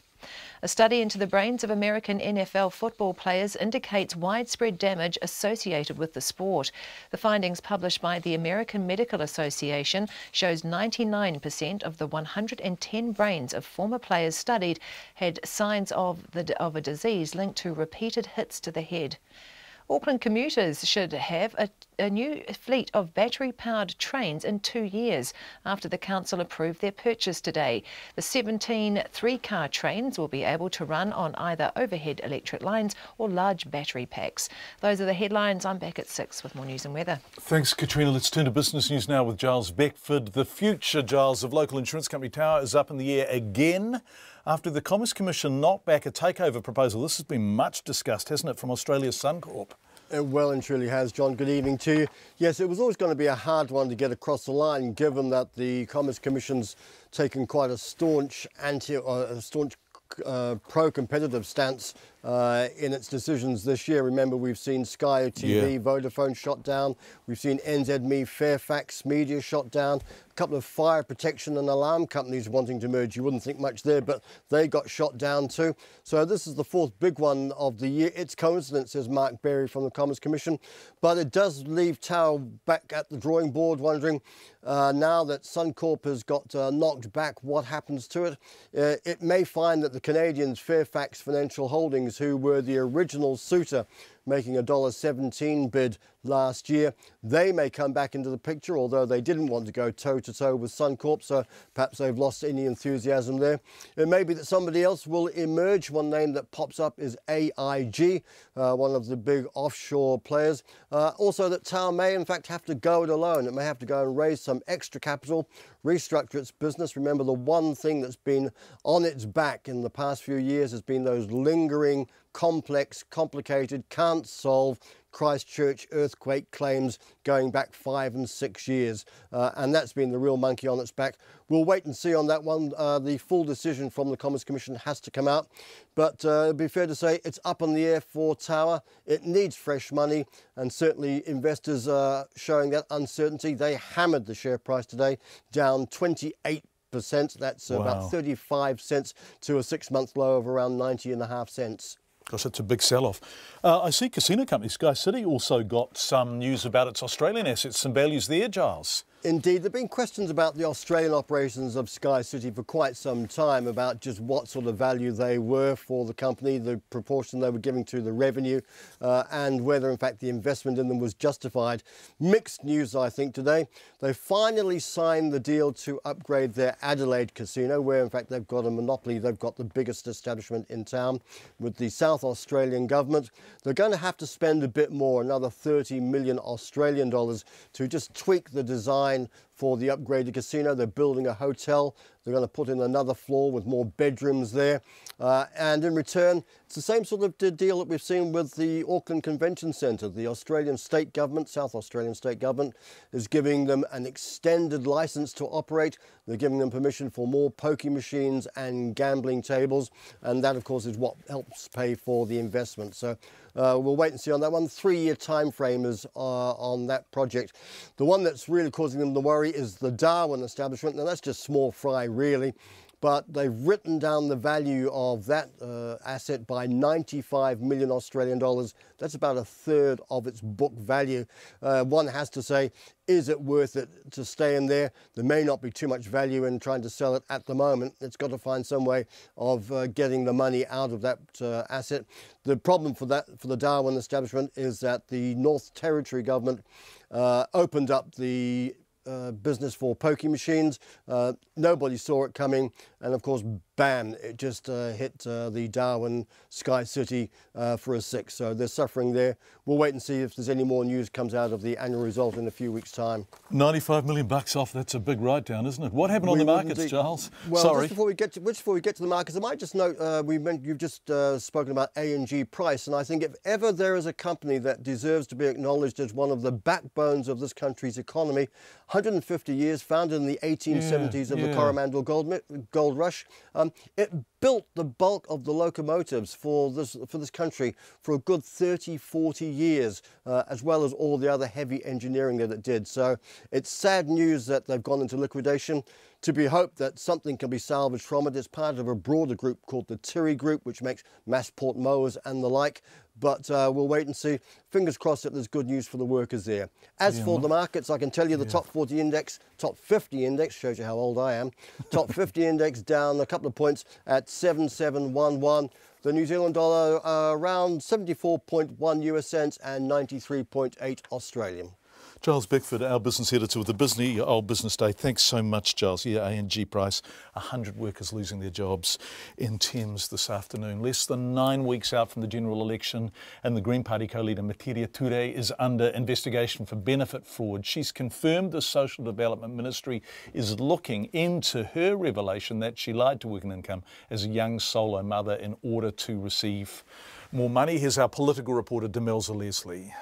A study into the brains of American NFL football players indicates widespread damage associated with the sport. The findings published by the American Medical Association shows 99% of the 110 brains of former players studied had signs of a disease linked to repeated hits to the head. Auckland commuters should have a new fleet of battery-powered trains in 2 years after the council approved their purchase today. The 17 three-car trains will be able to run on either overhead electric lines or large battery packs. Those are the headlines. I'm back at 6 with more news and weather.
Thanks, Katrina. Let's turn to business news now with Giles Beckford. The future, Giles, of local insurance company Tower is up in the air again after the Commerce Commission knocked back a takeover proposal. This has been much discussed, hasn't it, from Australia's Suncorp?
It well and truly has, John. Good evening to you. Yes, it was always going to be a hard one to get across the line, given that the Commerce Commission's taken quite a staunch pro-competitive stance in its decisions this year. Remember, we've seen Sky TV, Vodafone shot down. We've seen NZME, Fairfax Media shot down. A couple of fire protection and alarm companies wanting to merge. You wouldn't think much there, but they got shot down too. So this is the fourth big one of the year. It's coincidence, says Mark Berry from the Commerce Commission, but it does leave Tower back at the drawing board, wondering now that Suncorp has got knocked back, what happens to it? It may find that the Canadians, Fairfax Financial Holdings, who were the original suitor, making a $1.17 bid last year, they may come back into the picture, although they didn't want to go toe-to-toe with Suncorp, so perhaps they've lost any enthusiasm there. It may be that somebody else will emerge. One name that pops up is AIG, one of the big offshore players. Also that Tower may in fact have to go it alone. It may have to go and raise some extra capital, restructure its business. Remember, the one thing that's been on its back in the past few years has been those lingering, complex, complicated, can't solve Christchurch earthquake claims going back 5 and 6 years. And that's been the real monkey on its back. We'll wait and see on that one. The full decision from the Commerce Commission has to come out. But it'd be fair to say it's up in the air for Tower. It needs fresh money, and certainly investors are showing that uncertainty. They hammered the share price today, down 28%. That's about 35 cents to a 6-month low of around 90.5 cents.
Gosh, that's a big sell-off. I see casino company Sky City also got some news about its Australian assets, some values there, Giles.
Indeed, there have been questions about the Australian operations of Sky City for quite some time, about just what sort of value they were for the company, the proportion they were giving to the revenue, and whether in fact the investment in them was justified. Mixed news, I think, today. They finally signed the deal to upgrade their Adelaide casino, where in fact they've got a monopoly. They've got the biggest establishment in town with the South Australian government. They're going to have to spend a bit more, another 30 million Australian dollars, to just tweak the design for the upgraded casino. They're building a hotel. They're going to put in another floor with more bedrooms there. And in return, it's the same sort of deal that we've seen with the Auckland Convention Centre. The Australian state government, South Australian state government, is giving them an extended licence to operate. They're giving them permission for more pokie machines and gambling tables. And that, of course, is what helps pay for the investment. So we'll wait and see on that one. 3-year time frame is on that project. The one that's really causing them the worry is the Darwin establishment. Now, that's just small fry, really. But they've written down the value of that asset by 95 million Australian dollars. That's about a third of its book value. One has to say, is it worth it to stay in there? There may not be too much value in trying to sell it at the moment. It's got to find some way of getting the money out of that asset. The problem for the Darwin establishment is that the North Territory government opened up the business for pokie machines. Nobody saw it coming, and of course bam, it just hit the Darwin Sky City for a 6. So they're suffering there. We'll wait and see if there's any more news comes out of the annual result in a few weeks' time.
$95 million off, that's a big write-down, isn't it? What happened on the markets, Charles?
Well,
Sorry.
just before we get to the markets, I might just note, you've just spoken about ANG Price, and I think if ever there is a company that deserves to be acknowledged as one of the backbones of this country's economy, 150 years, founded in the 1870s of the Coromandel Gold Rush, it built the bulk of the locomotives for this country for a good 30, 40 years, as well as all the other heavy engineering that it did. So it's sad news that they've gone into liquidation. To be hoped that something can be salvaged from it. It's part of a broader group called the Tertiary Group, which makes Massport mowers and the like. But we'll wait and see. Fingers crossed that there's good news for the workers there. As for the markets, I can tell you the top 40 index, top 50 index, shows you how old I am. Top 50 index down a couple of points at 7711. The New Zealand dollar around 74.1 US cents and 93.8 Australian.
Charles Beckford, our business editor with the Bisney Old Business Day. Thanks so much, Charles. Yeah, ANG Price, 100 workers losing their jobs in Thames this afternoon. Less than 9 weeks out from the general election, and the Green Party co-leader Materia Turei is under investigation for benefit fraud. She's confirmed the Social Development Ministry is looking into her revelation that she lied to Work and Income as a young solo mother in order to receive more money. Here's our political reporter, Demelza Leslie.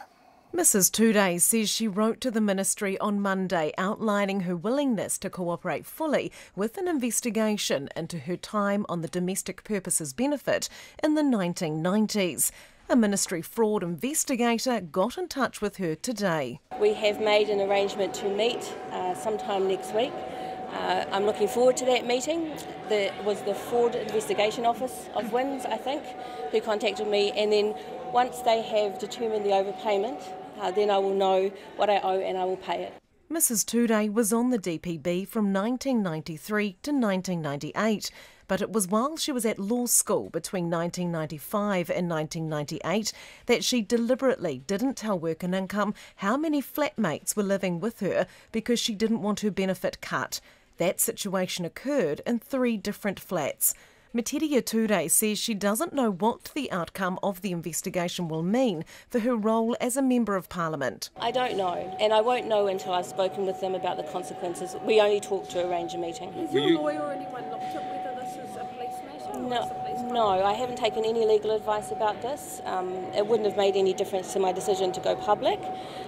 Mrs Turei says she wrote to the ministry on Monday outlining her willingness to cooperate fully with an investigation into her time on the domestic purposes benefit in the 1990s. A ministry fraud investigator got in touch with her today.
We have made an arrangement to meet sometime next week. I'm looking forward to that meeting. There was the Fraud Investigation Office of WINS, I think, who contacted me, and then once they have determined the overpayment, then I will know what I owe and I will pay it.
Mrs Turei was on the DPB from 1993 to 1998, but it was while she was at law school between 1995 and 1998 that she deliberately didn't tell Work and Income how many flatmates were living with her because she didn't want her benefit cut. That situation occurred in 3 different flats. Materia Turei says she doesn't know what the outcome of the investigation will mean for her role as a Member of Parliament.
I don't know, and I won't know until I've spoken with them about the consequences. We only talk to arrange a meeting.
Is your lawyer or anyone looked at whether this is a police matter?
No, I haven't taken any legal advice about this. It wouldn't have made any difference to my decision to go public.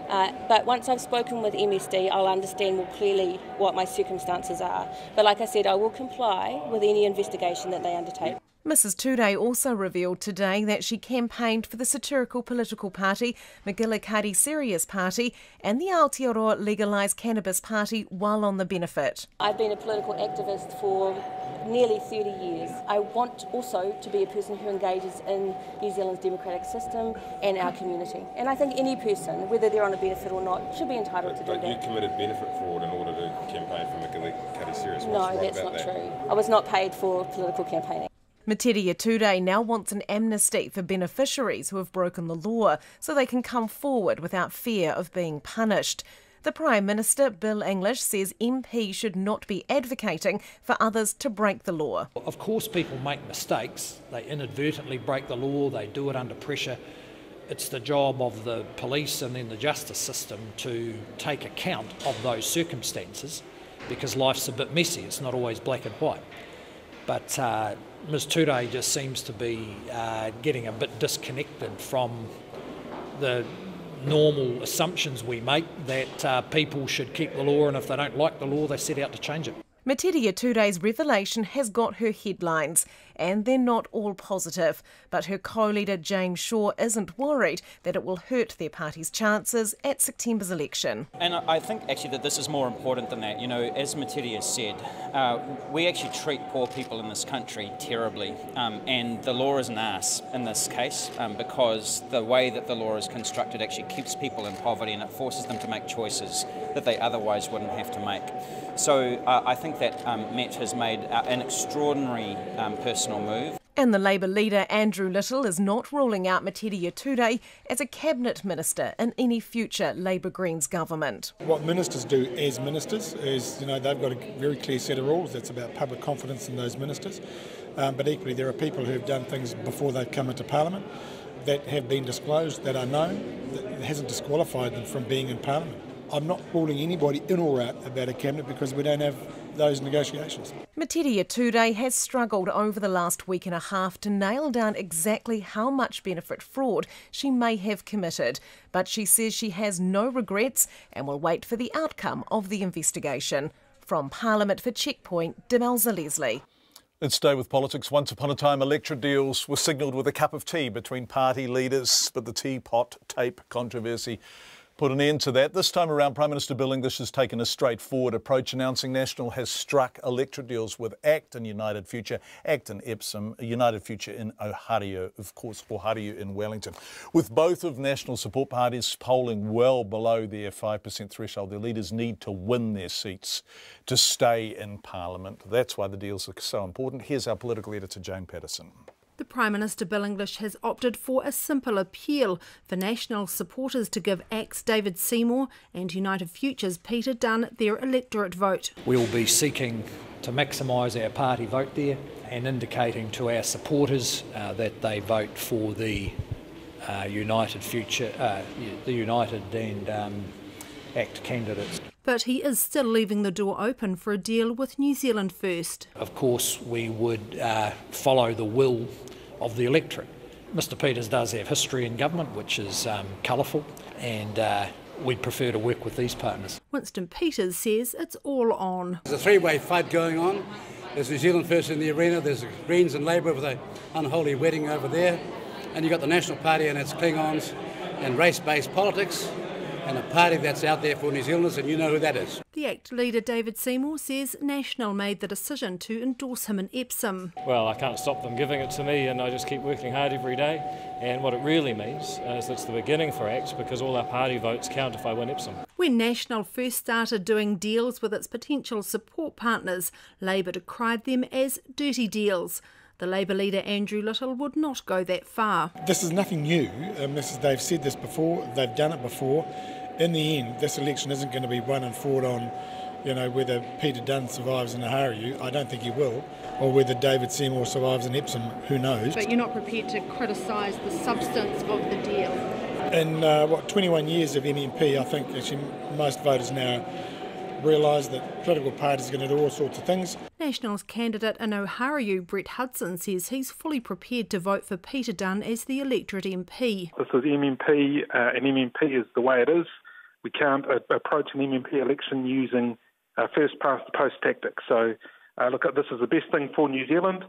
But once I've spoken with MSD, I'll understand more clearly what my circumstances are. But like I said, I will comply with any investigation that they undertake.
Mrs Turei also revealed today that she campaigned for the satirical political party, Magilakari Serious Party, and the Aotearoa Legalise Cannabis Party while on the benefit.
I've been a political activist for nearly 30 years. I want also to be a person who engages in New Zealand's democratic system and our community. And I think any person, whether they're on a benefit or not, should be entitled to do that.
But you committed benefit fraud in order to campaign for Magilakari Serious.
No, that's not true. I was not paid for political campaigning.
Materia Turei now wants an amnesty for beneficiaries who have broken the law so they can come forward without fear of being punished. The Prime Minister, Bill English, says MP should not be advocating for others to break the law.
Of course people make mistakes, they inadvertently break the law, they do it under pressure. It's the job of the police and then the justice system to take account of those circumstances, because life's a bit messy, it's not always black and white. But Ms Turei just seems to be getting a bit disconnected from the normal assumptions we make that people should keep the law, and if they don't like the law they set out to change it.
Materia Turei's revelation has got her headlines, and they're not all positive. But her co-leader James Shaw isn't worried that it will hurt their party's chances at September's election.
And I think actually that this is more important than that. You know, as Materia said, we actually treat poor people in this country terribly, and the law is an arse in this case because the way that the law is constructed actually keeps people in poverty and it forces them to make choices that they otherwise wouldn't have to make. So I think that Met has made an extraordinary personal move.
And the Labour leader Andrew Little is not ruling out Materia Turei as a cabinet minister in any future Labour Greens government.
What ministers do as ministers is, they've got a very clear set of rules. That's about public confidence in those ministers. But equally, there are people who have done things before they've come into Parliament that have been disclosed, that are known, that hasn't disqualified them from being in Parliament. I'm not ruling anybody in or out about a cabinet because we don't have those negotiations.
Materia Turei has struggled over the last week and a half to nail down exactly how much benefit fraud she may have committed, but she says she has no regrets and will wait for the outcome of the investigation. From Parliament for Checkpoint, Demelza Leslie.
Let's stay with politics. Once upon a time, electorate deals were signalled with a cup of tea between party leaders, but the teapot tape controversy put an end to that. This time around, Prime Minister Bill English has taken a straightforward approach, announcing National has struck electorate deals with ACT and United Future, ACT in Epsom, United Future in Otago, of course, Otago in Wellington. With both of National support parties polling well below their 5% threshold, their leaders need to win their seats to stay in Parliament. That's why the deals are so important. Here's our political editor, Jane Patterson.
The Prime Minister Bill English has opted for a simple appeal for National supporters to give ACT's David Seymour and United Future's Peter Dunn their electorate vote.
We'll be seeking to maximise our party vote there and indicating to our supporters that they vote for the United Future, the United and ACT candidates.
But he is still leaving the door open for a deal with New Zealand First.
Of course, we would follow the will of the electorate. Mr Peters does have history in government, which is colourful, and we'd prefer to work with these partners.
Winston Peters says it's all on.
There's a three-way fight going on. There's New Zealand First in the arena, there's the Greens and Labour with an unholy wedding over there, and you've got the National Party and its Klingons and race-based politics, and a party that's out there for New Zealanders, and you know who that is.
The ACT leader David Seymour says National made the decision to endorse him in Epsom.
Well, I can't stop them giving it to me, and I just keep working hard every day. And what it really means is it's the beginning for ACT, because all our party votes count if I win Epsom.
When National first started doing deals with its potential support partners, Labour decried them as dirty deals. The Labour leader Andrew Little would not go that far.
This is nothing new. They've said this before, they've done it before. In the end, this election isn't going to be won and fought on, whether Peter Dunn survives in Otago, I don't think he will, or whether David Seymour survives in Epsom, who knows.
But you're not prepared to criticise the substance of the deal?
In 21 years of MMP, I think actually most voters now realise that political parties are going to do all sorts of things.
National's candidate in Otago, Brett Hudson, says he's fully prepared to vote for Peter Dunn as the electorate MP.
This is MMP, and MMP is the way it is. We can't approach an MMP election using first-past-the-post tactics. So, this is the best thing for New Zealand,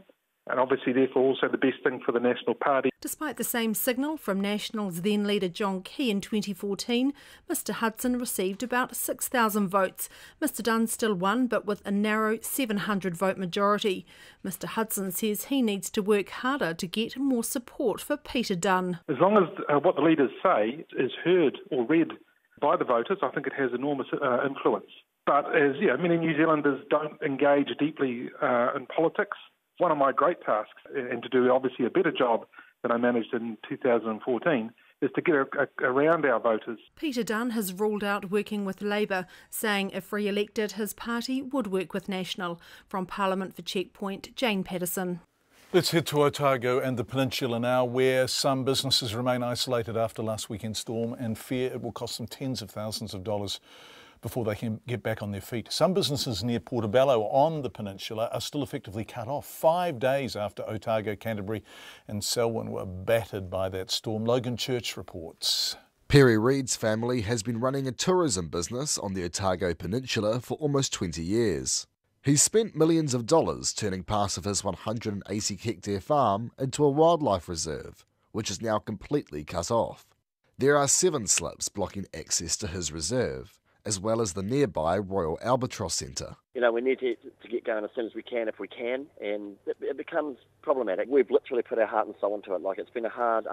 and obviously therefore also the best thing for the National Party.
Despite the same signal from National's then leader John Key in 2014, Mr Hudson received about 6,000 votes. Mr Dunn still won, but with a narrow 700 vote majority. Mr Hudson says he needs to work harder to get more support for Peter Dunn.
As long as what the leaders say is heard or read by the voters, I think it has enormous influence. But as many New Zealanders don't engage deeply in politics, one of my great tasks, and to do obviously a better job than I managed in 2014, is to get around our voters.
Peter Dunn has ruled out working with Labour, saying if re-elected his party would work with National. From Parliament for Checkpoint, Jane Patterson.
Let's head to Otago and the peninsula now, where some businesses remain isolated after last weekend's storm and fear it will cost them tens of thousands of dollars before they can get back on their feet. Some businesses near Portobello on the peninsula are still effectively cut off 5 days after Otago, Canterbury and Selwyn were battered by that storm. Logan Church reports.
Perry Reid's family has been running a tourism business on the Otago Peninsula for almost 20 years. He's spent millions of dollars turning part of his 180-hectare farm into a wildlife reserve, which is now completely cut off. There are 7 slips blocking access to his reserve, as well as the nearby Royal Albatross Centre.
We need to get going as soon as we can, if we can, and it becomes problematic. We've literally put our heart and soul into it. It's been a hard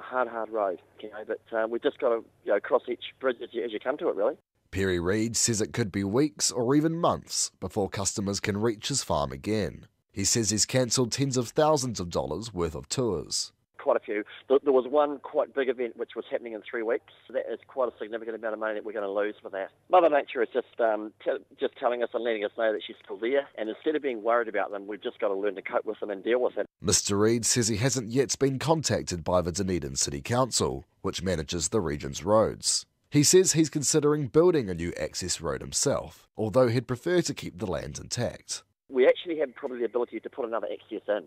road, but we've just got to cross each bridge as you come to it, really.
Perry Reid says it could be weeks or even months before customers can reach his farm again. He says he's cancelled tens of thousands of dollars worth of tours.
Quite a few. There was one quite big event which was happening in 3 weeks. That is quite a significant amount of money that we're going to lose for that. Mother Nature is just telling us and letting us know that she's still there, and instead of being worried about them, we've just got to learn to cope with them and deal with it.
Mr Reid says he hasn't yet been contacted by the Dunedin City Council, which manages the region's roads. He says he's considering building a new access road himself, although he'd prefer to keep the land intact.
We actually have probably the ability to put another access in.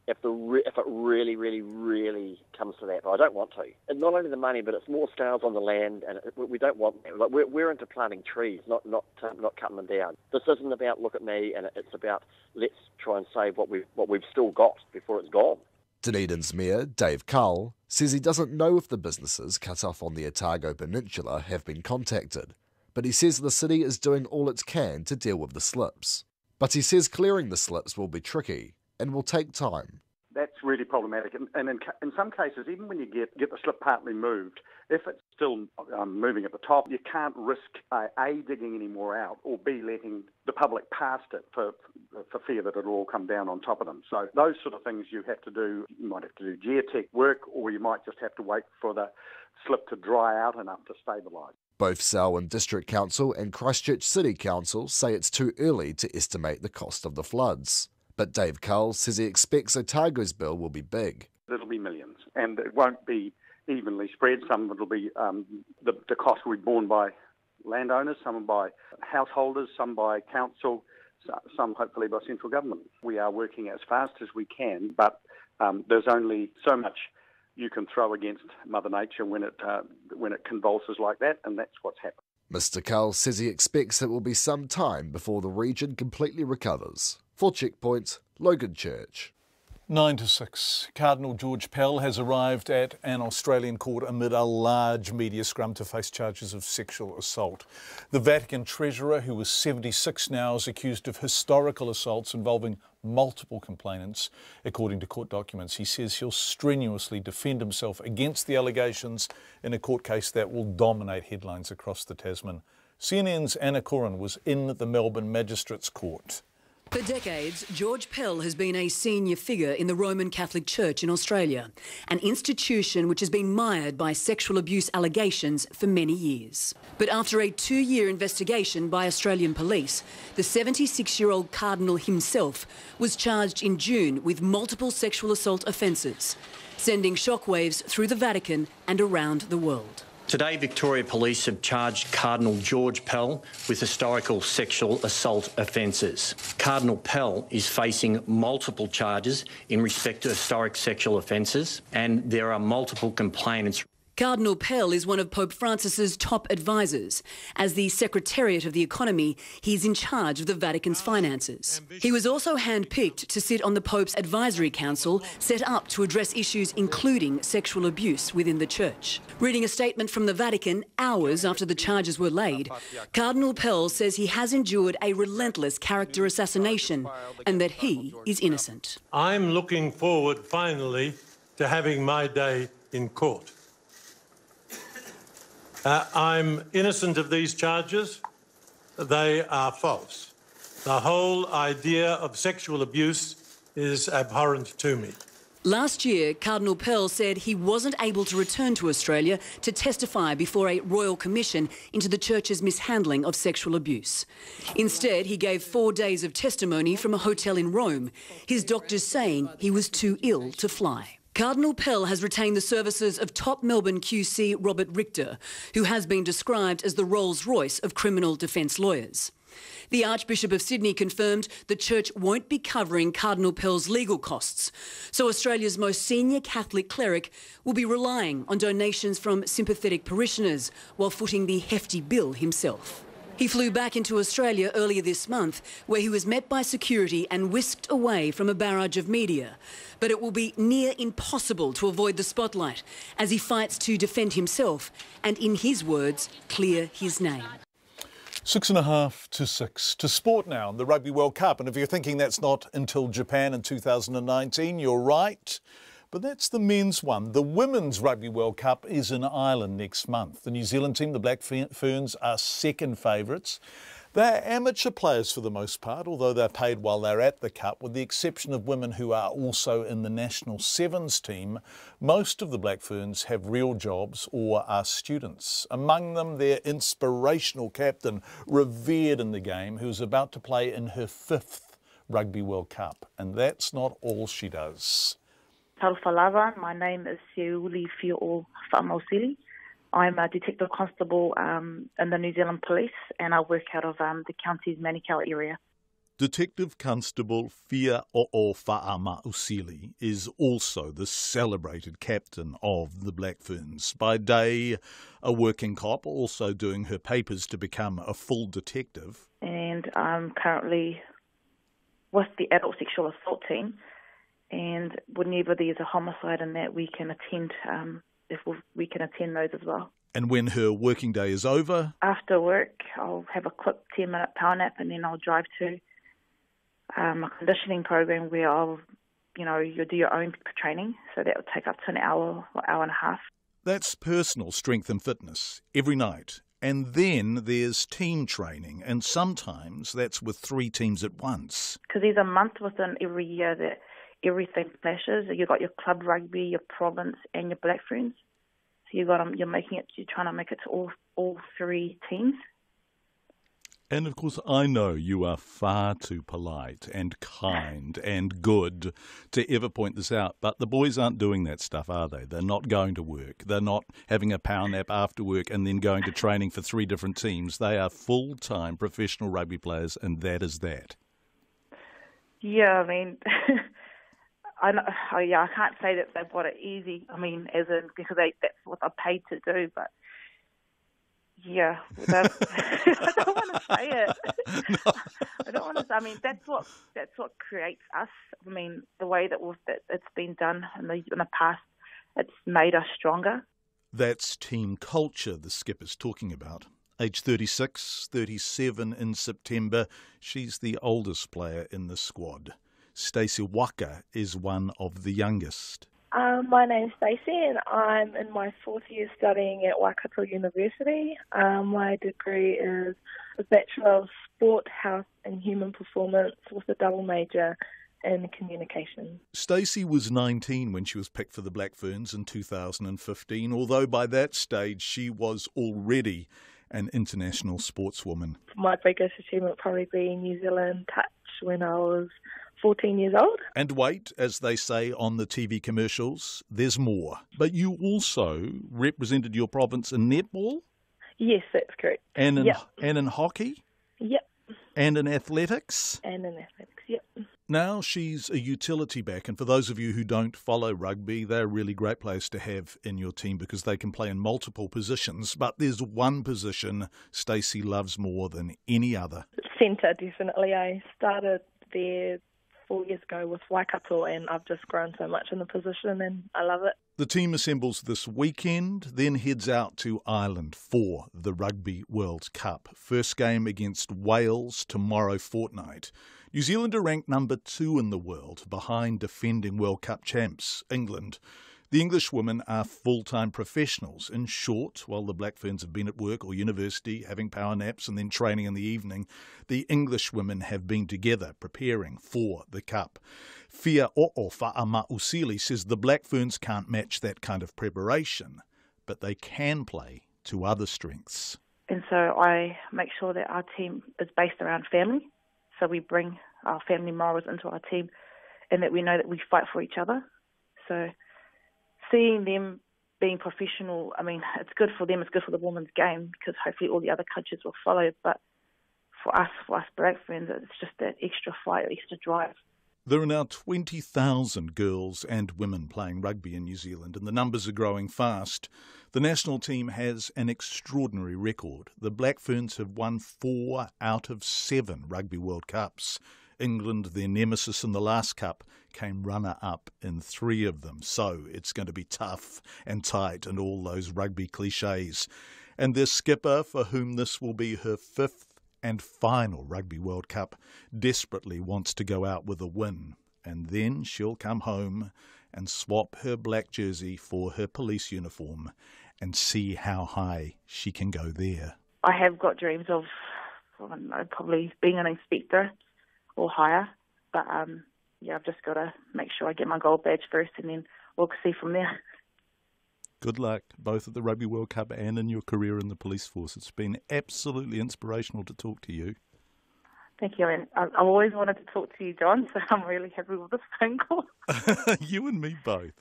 If it really, really, really comes to that, but I don't want to. And not only the money, but it's more scales on the land, and we don't want that. Like we're into planting trees, not cutting them down. This isn't about look at me, and it's about let's try and save what we've still got before it's gone.
Dunedin's Mayor, Dave Cull, says he doesn't know if the businesses cut off on the Otago Peninsula have been contacted, but he says the city is doing all it can to deal with the slips. But he says clearing the slips will be tricky and will take time.
That's really problematic. And in some cases, even when you get the slip partly moved, if it's still moving at the top, you can't risk A, digging any more out, or B, letting the public past it for fear that it'll all come down on top of them. So those sort of things you have to do. You might have to do geotech work, or you might just have to wait for the slip to dry out enough to stabilise.
Both Selwyn District Council and Christchurch City Council say it's too early to estimate the cost of the floods. But Dave Cull says he expects Otago's bill will be big.
It'll be millions, and it won't be evenly spread. Some of it will be, the cost will be borne by landowners, some by householders, some by council, some hopefully by central government. We are working as fast as we can, but there's only so much you can throw against Mother Nature when it convulses like that, and that's what's happened.
Mr Cull says he expects it will be some time before the region completely recovers. For Checkpoint, Logan Church.
9 to 6. Cardinal George Pell has arrived at an Australian court amid a large media scrum to face charges of sexual assault. The Vatican treasurer, who is 76 now, is accused of historical assaults involving multiple complainants, according to court documents. He says he'll strenuously defend himself against the allegations in a court case that will dominate headlines across the Tasman. CNN's Anna Corin was in the Melbourne Magistrates Court.
For decades, George Pell has been a senior figure in the Roman Catholic Church in Australia, an institution which has been mired by sexual abuse allegations for many years. But after a 2-year investigation by Australian police, the 76-year-old Cardinal himself was charged in June with multiple sexual assault offences, sending shockwaves through the Vatican and around the world.
Today, Victoria Police have charged Cardinal George Pell with historical sexual assault offences. Cardinal Pell is facing multiple charges in respect to historic sexual offences, and there are multiple complainants.
Cardinal Pell is one of Pope Francis's top advisors. As the Secretariat of the Economy, he's in charge of the Vatican's finances. He was also handpicked to sit on the Pope's Advisory Council, set up to address issues including sexual abuse within the Church. Reading a statement from the Vatican hours after the charges were laid, Cardinal Pell says he has endured a relentless character assassination and that he is innocent.
I'm looking forward, finally, to having my day in court. I'm innocent of these charges. They are false. The whole idea of sexual abuse is abhorrent to me.
Last year, Cardinal Pell said he wasn't able to return to Australia to testify before a royal commission into the Church's mishandling of sexual abuse. Instead, he gave 4 days of testimony from a hotel in Rome, his doctors saying he was too ill to fly. Cardinal Pell has retained the services of top Melbourne QC Robert Richter, who has been described as the Rolls-Royce of criminal defence lawyers. The Archbishop of Sydney confirmed the Church won't be covering Cardinal Pell's legal costs, so Australia's most senior Catholic cleric will be relying on donations from sympathetic parishioners while footing the hefty bill himself. He flew back into Australia earlier this month, where he was met by security and whisked away from a barrage of media. But it will be near impossible to avoid the spotlight as he fights to defend himself and, in his words, clear his name.
6.5 to 6. To sport now, the Rugby World Cup. And if you're thinking that's not until Japan in 2019, you're right. But that's the men's one. The Women's Rugby World Cup is in Ireland next month. The New Zealand team, the Black Ferns, are second favourites. They're amateur players for the most part, although they're paid while they're at the Cup, with the exception of women who are also in the national sevens team. Most of the Black Ferns have real jobs or are students. Among them, their inspirational captain, revered in the game, who's about to play in her 5th Rugby World Cup. And that's not all she does.
Talfalava, my name is Seuli Fi'o Fa'amausili. I'm a detective constable in the New Zealand Police, and I work out of the county's Manukau area.
Detective Constable Fia O'o Fa'amausili is also the celebrated captain of the Black Ferns. By day, a working cop, also doing her papers to become a full detective.
And I'm currently with the adult sexual assault team, and whenever there's a homicide in that, we can attend we can attend those as well.
And when her working day is over?
After work, I'll have a quick 10-minute power nap, and then I'll drive to a conditioning program where you'll do your own training. So that will take up to an hour or hour and a half.
That's personal strength and fitness every night. And then there's team training, and sometimes that's with 3 teams at once.
Because there's a month within every year that everything clashes. You've got your club rugby, your province, and your Black Ferns. So you're trying to make it to all 3 teams.
And of course, I know you are far too polite and kind and good to ever point this out, but the boys aren't doing that stuff, are they? They're not going to work. They're not having a power nap after work and then going to training for 3 different teams. They are full-time professional rugby players, and that is that.
Yeah, I mean, I can't say that they've got it easy. I mean, because that's what they're paid to do, but yeah, I don't want to say it. No. I don't want to. I mean, that's what creates us. I mean, the way that it's been done in the past, it's made us stronger.
That's team culture the skipper's talking about. Age 36, 37 in September. She's the oldest player in the squad. Stacey Waka is one of the youngest.
My name's Stacey, and I'm in my 4th year studying at Waikato University. My degree is a Bachelor of Sport, Health and Human Performance with a double major in communication.
Stacey was 19 when she was picked for the Black Ferns in 2015, although by that stage she was already an international sportswoman.
My biggest achievement would probably be New Zealand touch when I was 14 years old.
And wait, as they say on the TV commercials, there's more. But you also represented your province in netball?
Yes, that's correct.
And in hockey?
Yep.
And in athletics?
And in athletics, yep.
Now she's a utility back, and for those of you who don't follow rugby, they're a really great players to have in your team because they can play in multiple positions, but there's one position Stacey loves more than any other.
Centre, definitely. I started there 4 years ago with Waikato, and I've just grown so much in the position, and I love it.
The team assembles this weekend, then heads out to Ireland for the Rugby World Cup. First game against Wales tomorrow fortnight. New Zealand are ranked number 2 in the world, behind defending World Cup champs, England. The English women are full-time professionals. In short, while the Black Ferns have been at work or university, having power naps and then training in the evening, the English women have been together preparing for the Cup. Fia O'o Fa'amausili says the Black Ferns can't match that kind of preparation, but they can play to other strengths.
And so I make sure that our team is based around family. So we bring our family morals into our team, and that we know that we fight for each other. So seeing them being professional, I mean, it's good for them, it's good for the women's game, because hopefully all the other countries will follow. But for us Black Ferns, it's just that extra fight, extra drive.
There are now 20,000 girls and women playing rugby in New Zealand, and the numbers are growing fast. The national team has an extraordinary record. The Black Ferns have won 4 out of 7 Rugby World Cups. England, their nemesis in the last cup, came runner-up in 3 of them. So it's going to be tough and tight and all those rugby cliches. And their skipper, for whom this will be her 5th and final Rugby World Cup, desperately wants to go out with a win. And then she'll come home and swap her black jersey for her police uniform and see how high she can go there.
I have got dreams of I don't know, probably being an inspector or higher. But I've just got to make sure I get my gold badge first, and then we'll see from there.
Good luck, both at the Rugby World Cup and in your career in the police force. It's been absolutely inspirational to talk to you.
Thank you, and I've always wanted to talk to you, John, so I'm really happy with this phone call.
You and me both.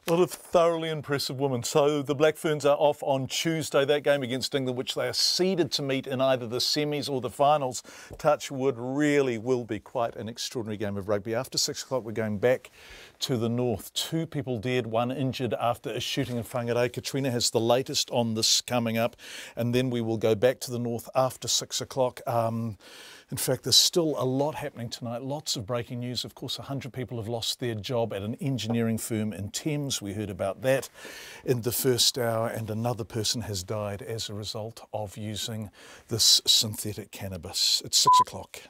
What a thoroughly impressive woman. So the Black Ferns are off on Tuesday. That game against England, which they are seeded to meet in either the semis or the finals, touch wood, really will be quite an extraordinary game of rugby. After 6 o'clock, we're going back to the north. 2 people dead, 1 injured after a shooting in Whangarei. Katrina has the latest on this coming up. And then we will go back to the north after 6 o'clock. In fact, there's still a lot happening tonight. Lots of breaking news. Of course, 100 people have lost their job at an engineering firm in Thames. We heard about that in the first hour, and another person has died as a result of using this synthetic cannabis. It's 6 o'clock.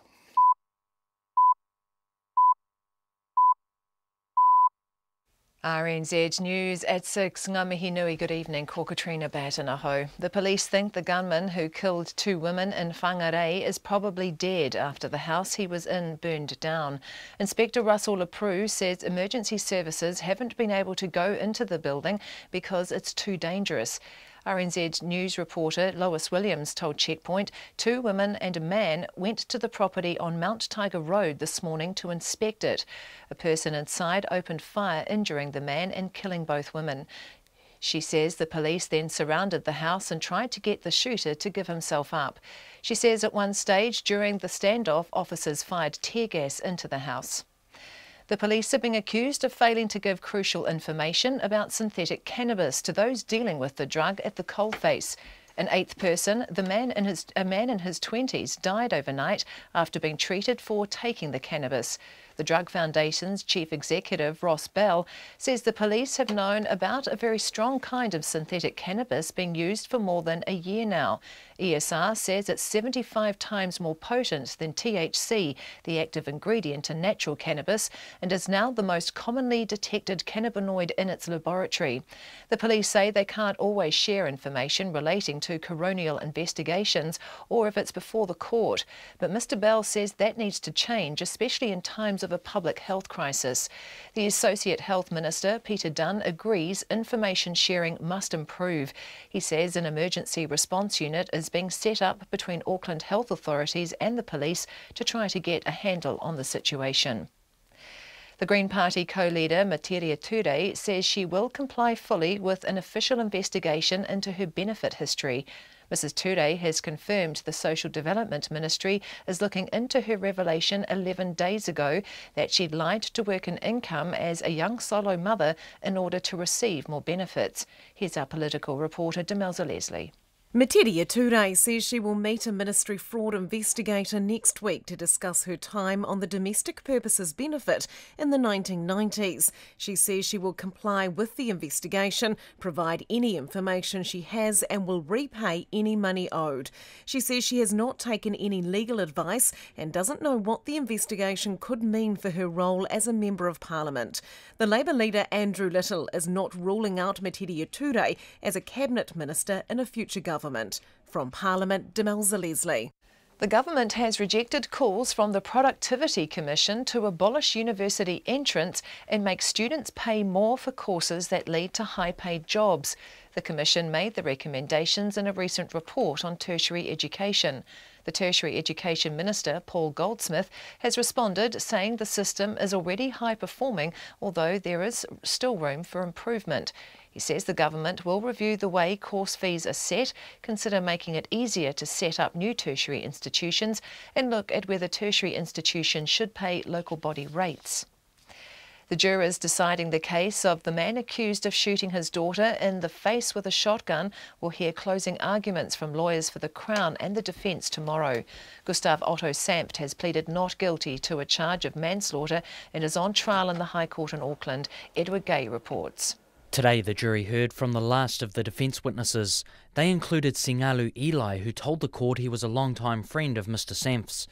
RNZ News at 6. Ngā mihi nui, good evening. Ko Katrina Batanaho. The police think the gunman who killed 2 women in Whangarei is probably dead after the house he was in burned down. Inspector Russell LaPrue says emergency services haven't been able to go into the building because it's too dangerous. RNZ News reporter Lois Williams told Checkpoint 2 women and a man went to the property on Mount Tiger Road this morning to inspect it. A person inside opened fire, injuring the man and killing both women. She says the police then surrounded the house and tried to get the shooter to give himself up. She says at one stage during the standoff, officers fired tear gas into the house. The police are being accused of failing to give crucial information about synthetic cannabis to those dealing with the drug at the coalface. An 8th person, a man in his 20s, died overnight after being treated for taking the cannabis. The Drug Foundation's chief executive, Ross Bell, says the police have known about a very strong kind of synthetic cannabis being used for more than a year now. ESR says it's 75 times more potent than THC, the active ingredient in natural cannabis, and is now the most commonly detected cannabinoid in its laboratory. The police say they can't always share information relating to coronial investigations or if it's before the court, but Mr Bell says that needs to change, especially in times of a public health crisis. The Associate Health Minister, Peter Dunn, agrees information sharing must improve. He says an emergency response unit is being set up between Auckland health authorities and the police to try to get a handle on the situation. The Green Party co-leader Materia Turei says she will comply fully with an official investigation into her benefit history. Mrs Turei has confirmed the Social Development Ministry is looking into her revelation 11 days ago that she'd lied to work an income as a young solo mother in order to receive more benefits. Here's our political reporter Demelza Leslie.
Materia Turei says she will meet a ministry fraud investigator next week to discuss her time on the domestic purposes benefit in the 1990s. She says she will comply with the investigation, provide any information she has and will repay any money owed. She says she has not taken any legal advice and doesn't know what the investigation could mean for her role as a Member of Parliament. The Labour leader Andrew Little is not ruling out Materia Turei as a Cabinet Minister in a future government. From Parliament, Demelza Leslie.
The government has rejected calls from the Productivity Commission to abolish university entrance and make students pay more for courses that lead to high-paid jobs. The Commission made the recommendations in a recent report on tertiary education. The Tertiary Education Minister, Paul Goldsmith, has responded saying the system is already high-performing, although there is still room for improvement. He says the government will review the way course fees are set, consider making it easier to set up new tertiary institutions, and look at whether tertiary institutions should pay local body rates. The jurors deciding the case of the man accused of shooting his daughter in the face with a shotgun will hear closing arguments from lawyers for the Crown and the defence tomorrow. Gustav Otto Sampt has pleaded not guilty to a charge of manslaughter and is on trial in the High Court in Auckland. Edward Gay reports.
Today the jury heard from the last of the defence witnesses. They included Singalu Eli, who told the court he was a long-time friend of Mr Samp's.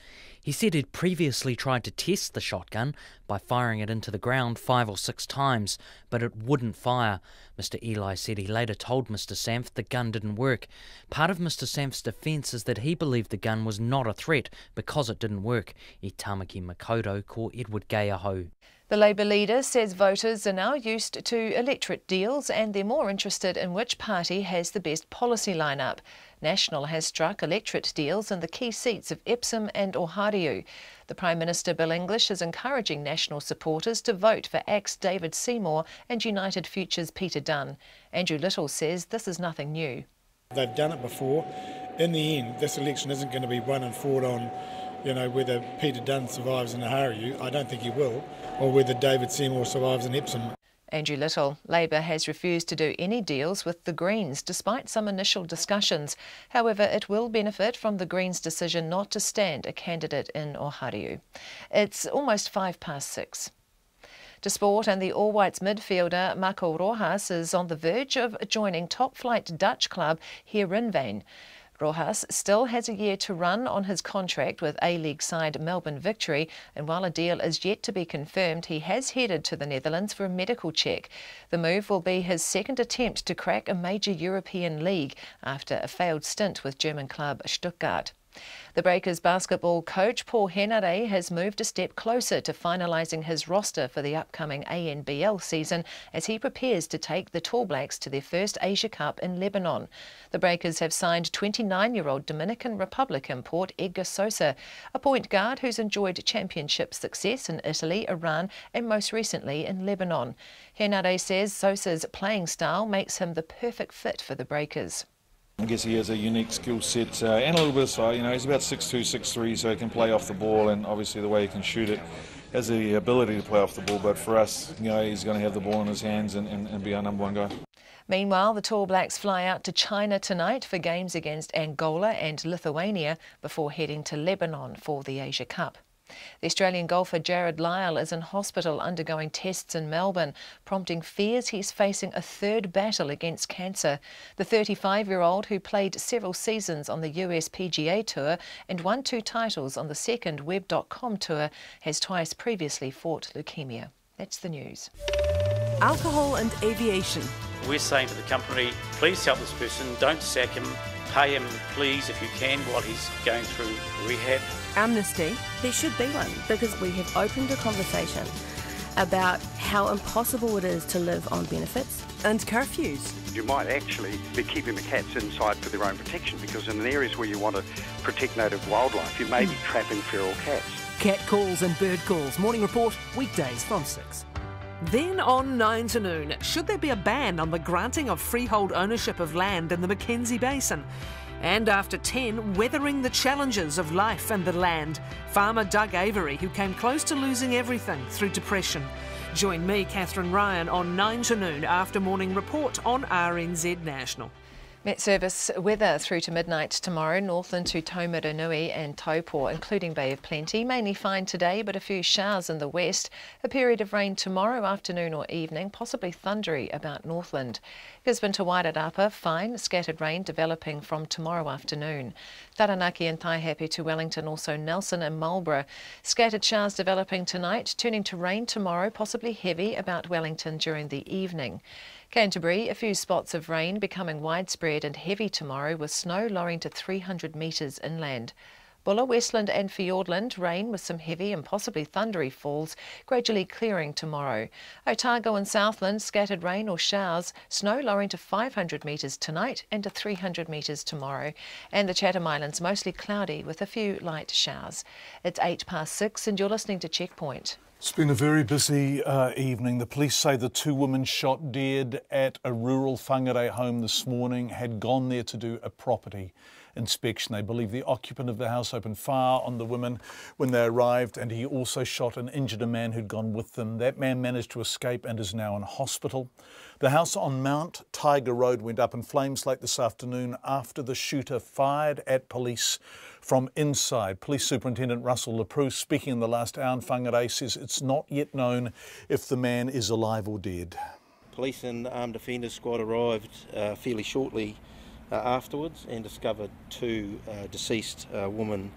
He said he'd previously tried to test the shotgun by firing it into the ground 5 or 6 times, but it wouldn't fire. Mr Eli said he later told Mr Sanft the gun didn't work. Part of Mr Sanft's defence is that he believed the gun was not a threat because it didn't work. I Tamaki Makoto ko Edward Gaiaho.
The Labour leader says voters are now used to electorate deals and they're more interested in which party has the best policy lineup. National has struck electorate deals in the key seats of Epsom and Otago. The Prime Minister Bill English is encouraging National supporters to vote for ACT's David Seymour and United Future's Peter Dunn. Andrew Little says this is nothing new.
They've done it before. In the end, this election isn't going to be won and fought on, whether Peter Dunn survives in Otago, I don't think he will, or whether David Seymour survives in Epsom.
Andrew Little. Labour has refused to do any deals with the Greens despite some initial discussions. However, it will benefit from the Greens' decision not to stand a candidate in Otago. It's almost 6:05. To sport, and the All Whites midfielder Marco Rojas is on the verge of joining top-flight Dutch club Heerenveen. Rojas still has a year to run on his contract with A-League side Melbourne Victory, and while a deal is yet to be confirmed, he has headed to the Netherlands for a medical check. The move will be his second attempt to crack a major European league after a failed stint with German club Stuttgart. The Breakers basketball coach Paul Henare has moved a step closer to finalising his roster for the upcoming ANBL season as he prepares to take the Tall Blacks to their first Asia Cup in Lebanon. The Breakers have signed 29-year-old Dominican Republic import Edgar Sosa, a point guard who's enjoyed championship success in Italy, Iran and most recently in Lebanon. Henare says Sosa's playing style makes him the perfect fit for the Breakers.
I guess he has a unique skill set and a little bit of size. He's about 6'2", 6'3", so he can play off the ball, and obviously the way he can shoot it has the ability to play off the ball. But for us, he's going to have the ball in his hands and be our number one guy.
Meanwhile, the Tall Blacks fly out to China tonight for games against Angola and Lithuania before heading to Lebanon for the Asia Cup. The Australian golfer Jared Lyle is in hospital undergoing tests in Melbourne, prompting fears he's facing a third battle against cancer. The 35-year-old, who played several seasons on the US PGA Tour and won 2 titles on the second Web.com Tour, has twice previously fought leukemia. That's the news.
Alcohol and aviation.
We're saying to the company, please help this person, don't sack him, pay him please if you can while he's going through rehab.
Amnesty.
There should be one, because we have opened a conversation about how impossible it is to live on benefits.
And curfews.
You might actually be keeping the cats inside for their own protection, because in areas where you want to protect native wildlife, you may be trapping feral cats.
Cat calls and bird calls. Morning Report, weekdays from 6. Then on 9 to noon, should there be a ban on the granting of freehold ownership of land in the Mackenzie Basin? And after 10, weathering the challenges of life and the land, farmer Doug Avery, who came close to losing everything through depression. Join me, Catherine Ryan, on 9 to noon after Morning Report on RNZ National.
Met Service weather through to midnight tomorrow, Northland to Taumarunui and Taupo, including Bay of Plenty. Mainly fine today, but a few showers in the west. A period of rain tomorrow afternoon or evening, possibly thundery about Northland. Gisborne to Wairarapa, fine, scattered rain developing from tomorrow afternoon. Taranaki and Taihape to Wellington, also Nelson and Marlborough. Scattered showers developing tonight, turning to rain tomorrow, possibly heavy about Wellington during the evening. Canterbury, a few spots of rain becoming widespread and heavy tomorrow with snow lowering to 300 metres inland. Bulla, Westland and Fiordland, rain with some heavy and possibly thundery falls, gradually clearing tomorrow. Otago and Southland, scattered rain or showers, snow lowering to 500 metres tonight and to 300 metres tomorrow. And the Chatham Islands, mostly cloudy with a few light showers. It's 6:08 and you're listening to Checkpoint.
It's been a very busy evening. The police say the 2 women shot dead at a rural Whangarei home this morning had gone there to do a property inspection. They believe the occupant of the house opened fire on the women when they arrived, and he also shot and injured a man who'd gone with them. That man managed to escape and is now in hospital. The house on Mount Tiger Road went up in flames late this afternoon after the shooter fired at police from inside. Police Superintendent Russell LaPrue, speaking in the last hour in Whangarei, says it's not yet known if the man is alive or dead.
Police and Armed Defenders Squad arrived fairly shortly afterwards and discovered 2 deceased women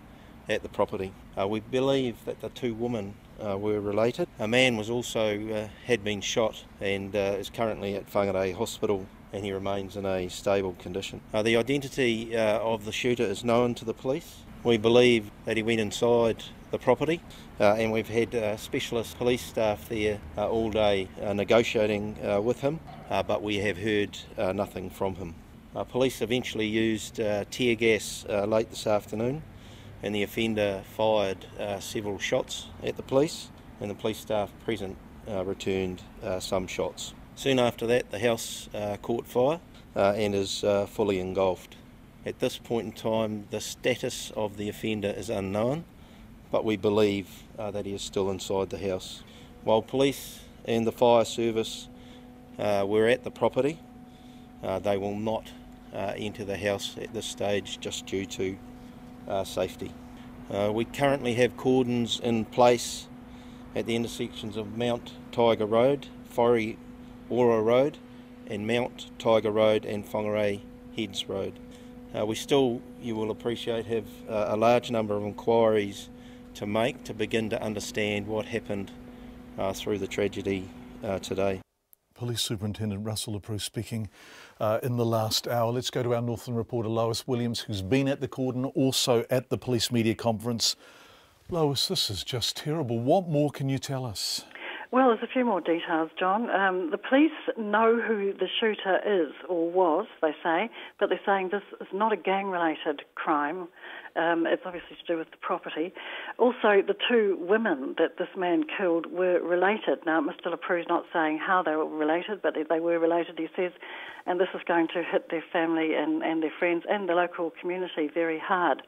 at the property. We believe that the two women were related. A man was also had been shot and is currently at Whangarei Hospital, and he remains in a stable condition. The identity of the shooter is known to the police. We believe that he went inside the property, and we've had specialist police staff there all day negotiating with him, but we have heard nothing from him. Police eventually used tear gas late this afternoon, and the offender fired several shots at the police, and the police staff present returned some shots. Soon after that, the house caught fire and is fully engulfed. At this point in time, the status of the offender is unknown, but we believe that he is still inside the house. While police and the fire service were at the property, they will not enter the house at this stage just due to safety. We currently have cordons in place at the intersections of Mount Tiger Road, Whare Ora Road, and Mount Tiger Road and Whangarei Heads Road. We still, you will appreciate, have a large number of inquiries to make to begin to understand what happened through the tragedy today.
Police Superintendent Russell LaPrue speaking in the last hour. Let's go to our Northland reporter Lois Williams, who's been at the cordon, also at the police media conference. Lois, this is just terrible. What more can you tell us?
Well, there's a few more details, John. The police know who the shooter is, or was, they say, but they're saying this is not a gang-related crime. It's obviously to do with the property. Also, the two women that this man killed were related. Now, Mr. LaPrue's not saying how they were related, but they were related, he says, and this is going to hit their family and their friends and the local community very hard.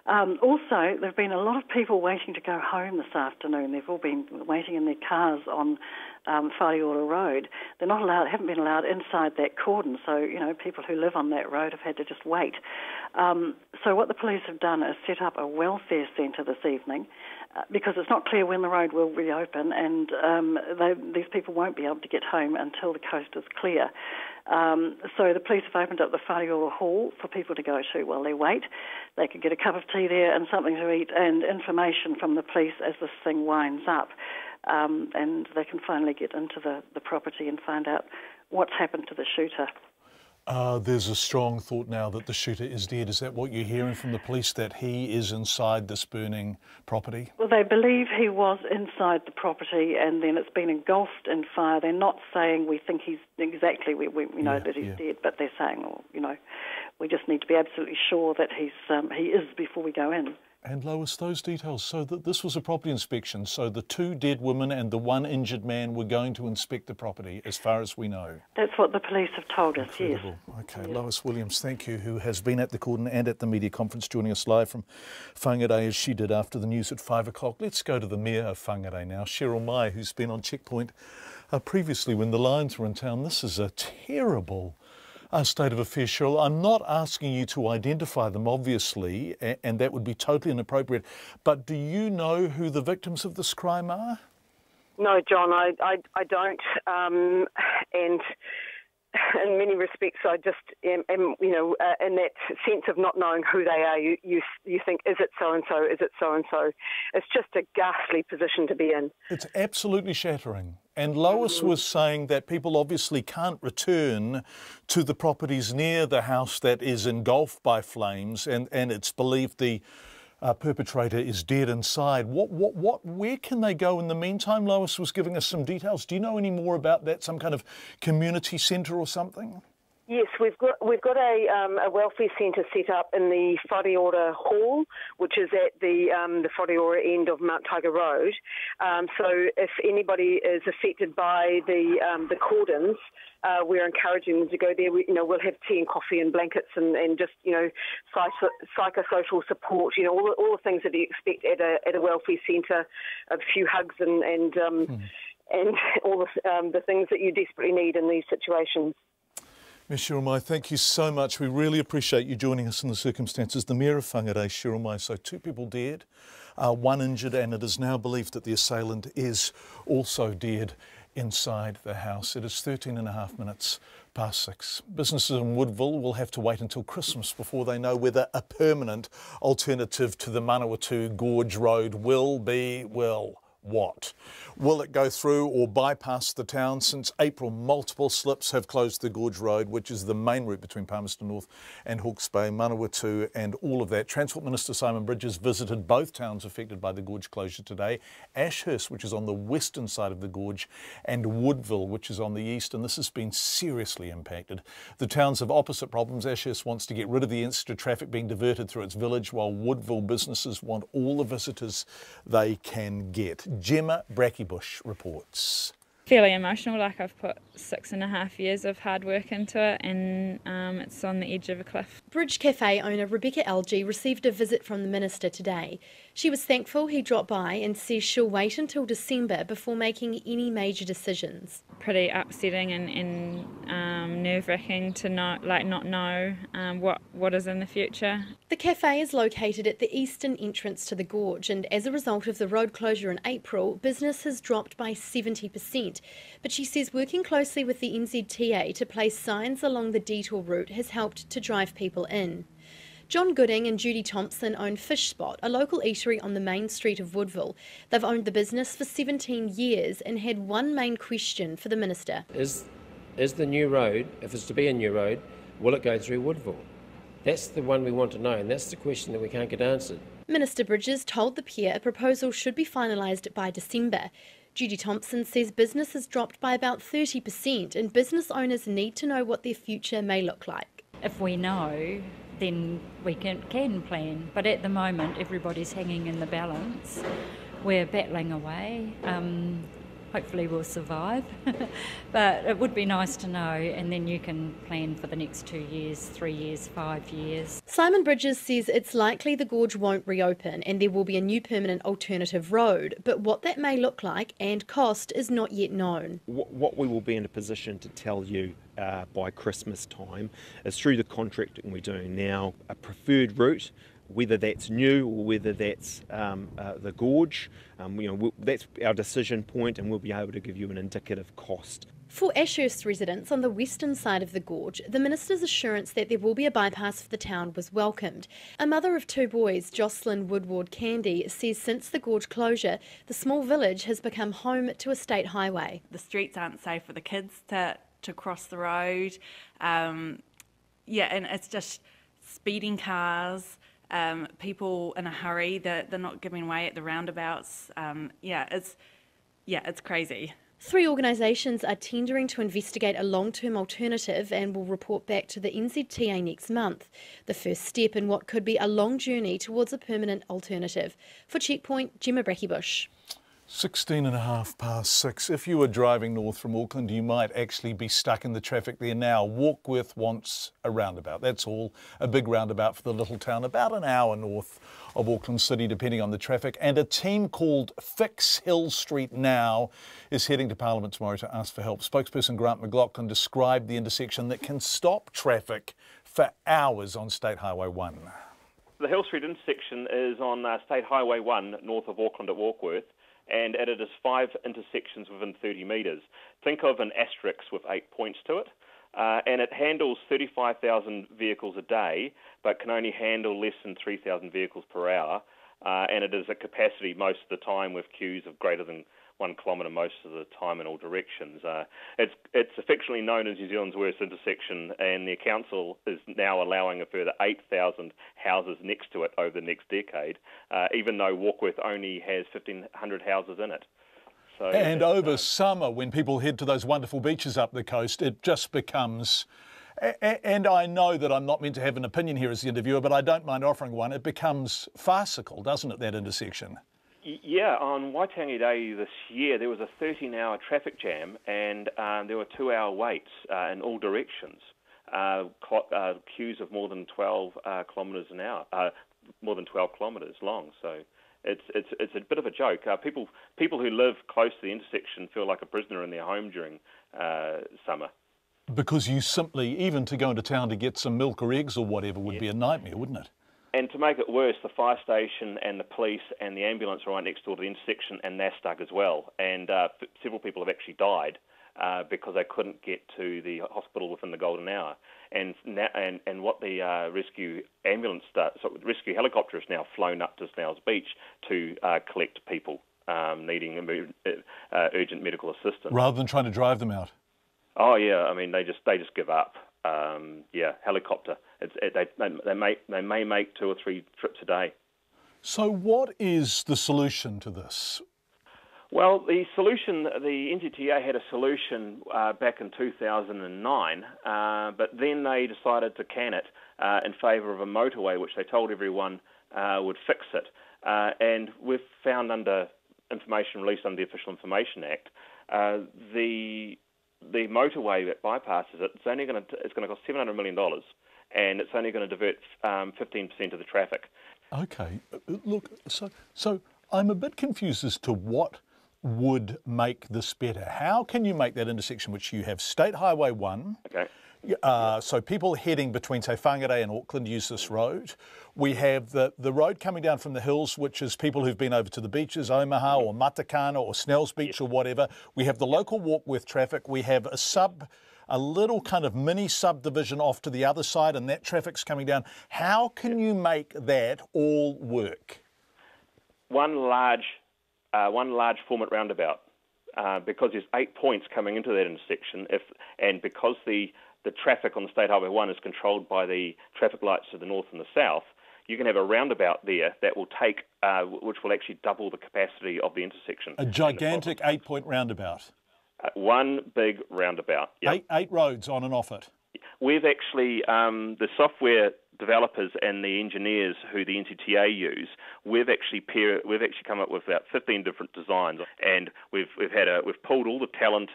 Also, there have been a lot of people waiting to go home this afternoon. They've all been waiting in their cars on Whare Ora Road. They're not allowed, haven't been allowed inside that cordon, so, you know, people who live on that road have had to just wait. So what the police have done is set up a welfare centre this evening because it's not clear when the road will reopen, and these people won't be able to get home until the coast is clear. So the police have opened up the Whare Ora Hall for people to go to while they wait. They could get a cup of tea there and something to eat and information from the police as this thing winds up. And they can finally get into the property and find out what's happened to the shooter.
There's a strong thought now that the shooter is dead. Is that what you're hearing from the police, that he is inside this burning property?
Well, they believe he was inside the property and then it's been engulfed in fire. They're not saying we think he's exactly, we know that he's dead, but they're saying, well, you know, we just need to be absolutely sure that he is before we go in.
And Lois, those details, so that this was a property inspection, so the two dead women and the one injured man were going to inspect the property, as far as we know.
That's what the police have told us,
Incredible.
Yes.
Okay, Lois Williams, thank you, who has been at the cordon and at the media conference, joining us live from Whangarei, as she did after the news at 5 o'clock. Let's go to the Mayor of Whangarei now, Cheryl Mai, who's been on checkpoint previously when the Lions were in town. This is a terrible state of affairs, Cheryl. I'm not asking you to identify them, obviously, and that would be totally inappropriate, but do you know who the victims of this crime are?
No, John, I don't, and in many respects I just am you know, in that sense of not knowing who they are, you think, is it so-and-so, is it so-and-so? It's just a ghastly position to be in. It's absolutely shattering. And Lois was saying that people obviously can't return to the properties near the house that is engulfed by flames, and it's believed the perpetrator is dead inside. Where can they go in the meantime? Lois was giving us some details. Do you know any more about that? Some kind of community centre or something? Yes, we've got a welfare centre set up in the Whare Ora Hall, which is at the Whare Ora end of Mount Tiger Road. So if anybody is affected by the cordons, we're encouraging them to go there. We'll have tea and coffee and blankets and just, psychosocial support, all the things that you expect at a welfare centre, a few hugs and all the things that you desperately need in these situations.
Ms Cheryl Mai, thank you so much. We really appreciate you joining us in the circumstances. The Mayor of Whangarei, Cheryl Mai, so 2 people dead, 1 injured, and it is now believed that the assailant is also dead. inside the house. It is 13 and a half minutes past 6. Businesses in Woodville will have to wait until Christmas before they know whether a permanent alternative to the Manawatu Gorge Road will be, well, what? Will it go through or bypass the town? Since April, multiple slips have closed the Gorge Road, which is the main route between Palmerston North and Hawke's Bay, Manawatu and all of that. Transport Minister Simon Bridges visited both towns affected by the Gorge closure today, Ashurst, which is on the western side of the Gorge, and Woodville, which is on the east, and this has been seriously impacted. The towns have opposite problems. Ashurst wants to get rid of the instant traffic being diverted through its village, while Woodville businesses want all the visitors they can get. Gemma Brackybush reports.
Fairly emotional, like I've put 6.5 years of hard work into it, and it's on the edge of a cliff.
Bridge Cafe owner Rebecca Algie received a visit from the Minister today. She was thankful he dropped by and says she'll wait until December before making any major decisions.
Pretty upsetting and nerve-wracking to not know what is in the future.
The cafe is located at the eastern entrance to the gorge, and as a result of the road closure in April, business has dropped by 70%. But she says working closely with the NZTA to place signs along the detour route has helped to drive people in. John Gooding and Judy Thompson own Fish Spot, a local eatery on the main street of Woodville. They've owned the business for 17 years and had one main question for the Minister.
Is the new road, if it's to be a new road, will it go through Woodville? That's the one we want to know, and that's the question that we can't get answered.
Minister Bridges told the pair a proposal should be finalised by December. Judy Thompson says business has dropped by about 30% and business owners need to know what their future may look like.
If we know, then we can plan. But at the moment, everybody's hanging in the balance. We're battling away. Hopefully we'll survive. But it would be nice to know, and then you can plan for the next 2 years, 3 years, 5 years.
Simon Bridges says it's likely the gorge won't reopen and there will be a new permanent alternative road, but what that may look like and cost is not yet known.
What we will be in a position to tell you by Christmas time is through the contracting we're doing now, a preferred route, whether that's new or whether that's the gorge. That's our decision point, and we'll be able to give you an indicative cost.
For Ashurst residents on the western side of the gorge, the Minister's assurance that there will be a bypass for the town was welcomed. A mother of 2 boys, Jocelyn Woodward Candy, says since the gorge closure, the small village has become home to a state highway.
The streets aren't safe for the kids to cross the road. And it's just speeding cars. People in a hurry, they're not giving way at the roundabouts. It's crazy.
3 organisations are tendering to investigate a long-term alternative and will report back to the NZTA next month. The first step in what could be a long journey towards a permanent alternative. For Checkpoint, Gemma Brackybush.
16 and a half past 6. If you were driving north from Auckland, you might actually be stuck in the traffic there now. Warkworth wants a roundabout. That's all. A big roundabout for the little town, about an hour north of Auckland City, depending on the traffic. And a team called Fix Hill Street Now is heading to Parliament tomorrow to ask for help. Spokesperson Grant McLaughlin described the intersection that can stop traffic for hours on State Highway 1.
The Hill Street intersection is on State Highway 1 north of Auckland at Warkworth, and it is 5 intersections within 30 metres. Think of an asterisk with 8 points to it, and it handles 35,000 vehicles a day, but can only handle less than 3,000 vehicles per hour, and it is at capacity most of the time with queues of greater than 1 kilometre most of the time in all directions. It's affectionately known as New Zealand's worst intersection, and the council is now allowing a further 8,000 houses next to it over the next decade, even though Warkworth only has 1,500 houses in it. So,
and over summer, when people head to those wonderful beaches up the coast, it just becomes... And I know that I'm not meant to have an opinion here as the interviewer, but I don't mind offering one. It becomes farcical, doesn't it, that intersection?
Yeah, on Waitangi Day this year, there was a 13-hour traffic jam, and there were 2-hour waits in all directions. Queues of more than 12 kilometres an hour, more than 12 kilometres long. So it's a bit of a joke. People who live close to the intersection feel like a prisoner in their home during summer.
Because you simply, even to go into town to get some milk or eggs or whatever, would be a nightmare, wouldn't it?
And to make it worse, the fire station and the police and the ambulance are right next door to the intersection, and they're stuck as well. And several people have actually died because they couldn't get to the hospital within the golden hour. And what the rescue helicopter has now flown up to Snow's Beach to collect people needing urgent medical assistance.
Rather than trying to drive them out.
Oh yeah, I mean they just give up. Helicopter. They may make 2 or 3 trips a day.
So what is the solution to this?
Well, the solution, the NZTA had a solution back in 2009, but then they decided to can it in favour of a motorway, which they told everyone would fix it. And we've found under information released under the Official Information Act, the motorway that bypasses it, it's going to cost $700 million, and it's only going to divert 15% of the traffic.
Okay, look, so I'm a bit confused as to what would make this better. How can you make that intersection, which you have State Highway 1, so people heading between, say, Whangarei and Auckland use this road. We have the road coming down from the hills, which is people who've been over to the beaches, Omaha or Matakana or Snell's Beach or whatever. We have the local Warkworth traffic. We have a little kind of mini subdivision off to the other side, and that traffic's coming down. How can you make that all work?
One large format roundabout, because there's 8 points coming into that intersection, and because the traffic on the State Highway 1 is controlled by the traffic lights to the north and the south, you can have a roundabout there that will take, which will actually double the capacity of the intersection.
A gigantic 8-point roundabout.
One big roundabout. Yep.
Eight roads on and off it.
We've actually, the software developers and the engineers who the NZTA use, we've actually come up with about 15 different designs, and we've pulled all the talent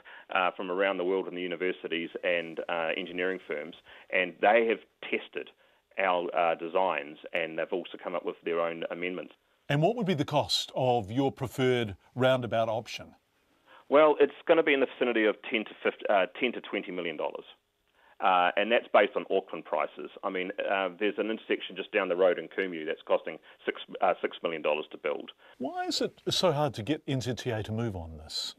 from around the world in the universities and engineering firms, and they have tested our designs, and they've also come up with their own amendments.
And what would be the cost of your preferred roundabout option?
Well, it's going to be in the vicinity of $10 to $20 million. And that's based on Auckland prices. I mean, there's an intersection just down the road in Kumeu that's costing $6 million to build. Why
is it so hard to get NZTA to move on this?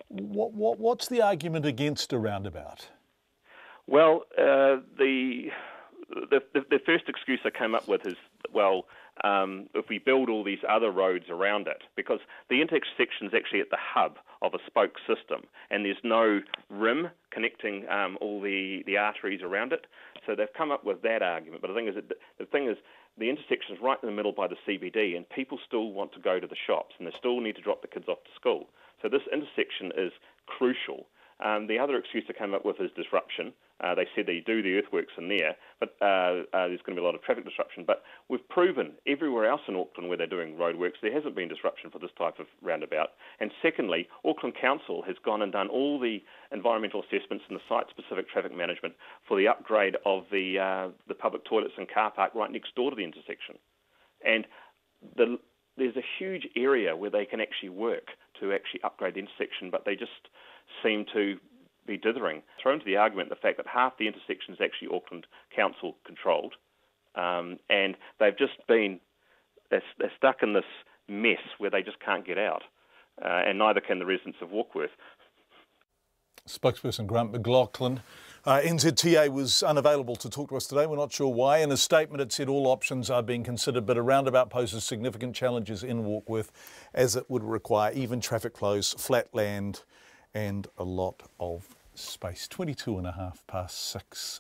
What's the argument against a roundabout? Well,
the first excuse they came up with is, well, if we build all these other roads around it, because the intersection is actually at the hub of a spoke system, and there's no rim connecting all the arteries around it. So they've come up with that argument. But the thing is, the intersection is right in the middle by the CBD, and people still want to go to the shops, and they still need to drop the kids off to school. So this intersection is crucial. The other excuse they came up with is disruption. They said they do the earthworks in there, but there's going to be a lot of traffic disruption. But we've proven everywhere else in Auckland where they're doing roadworks, there hasn't been disruption for this type of roundabout. And secondly, Auckland Council has gone and done all the environmental assessments and the site-specific traffic management for the upgrade of the public toilets and car park right next door to the intersection. And there's a huge area where they can actually work to actually upgrade the intersection, but they just seem to be dithering. Thrown to the argument the fact that half the intersection is actually Auckland Council controlled, and they've just been they're stuck in this mess where they just can't get out, and neither can the residents of Warkworth.
Spokesperson Grant McLaughlin. NZTA was unavailable to talk to us today. We're not sure why. In a statement, it said all options are being considered, but a roundabout poses significant challenges in Warkworth, as it would require even traffic flows, flat land, and a lot of space. 6:22.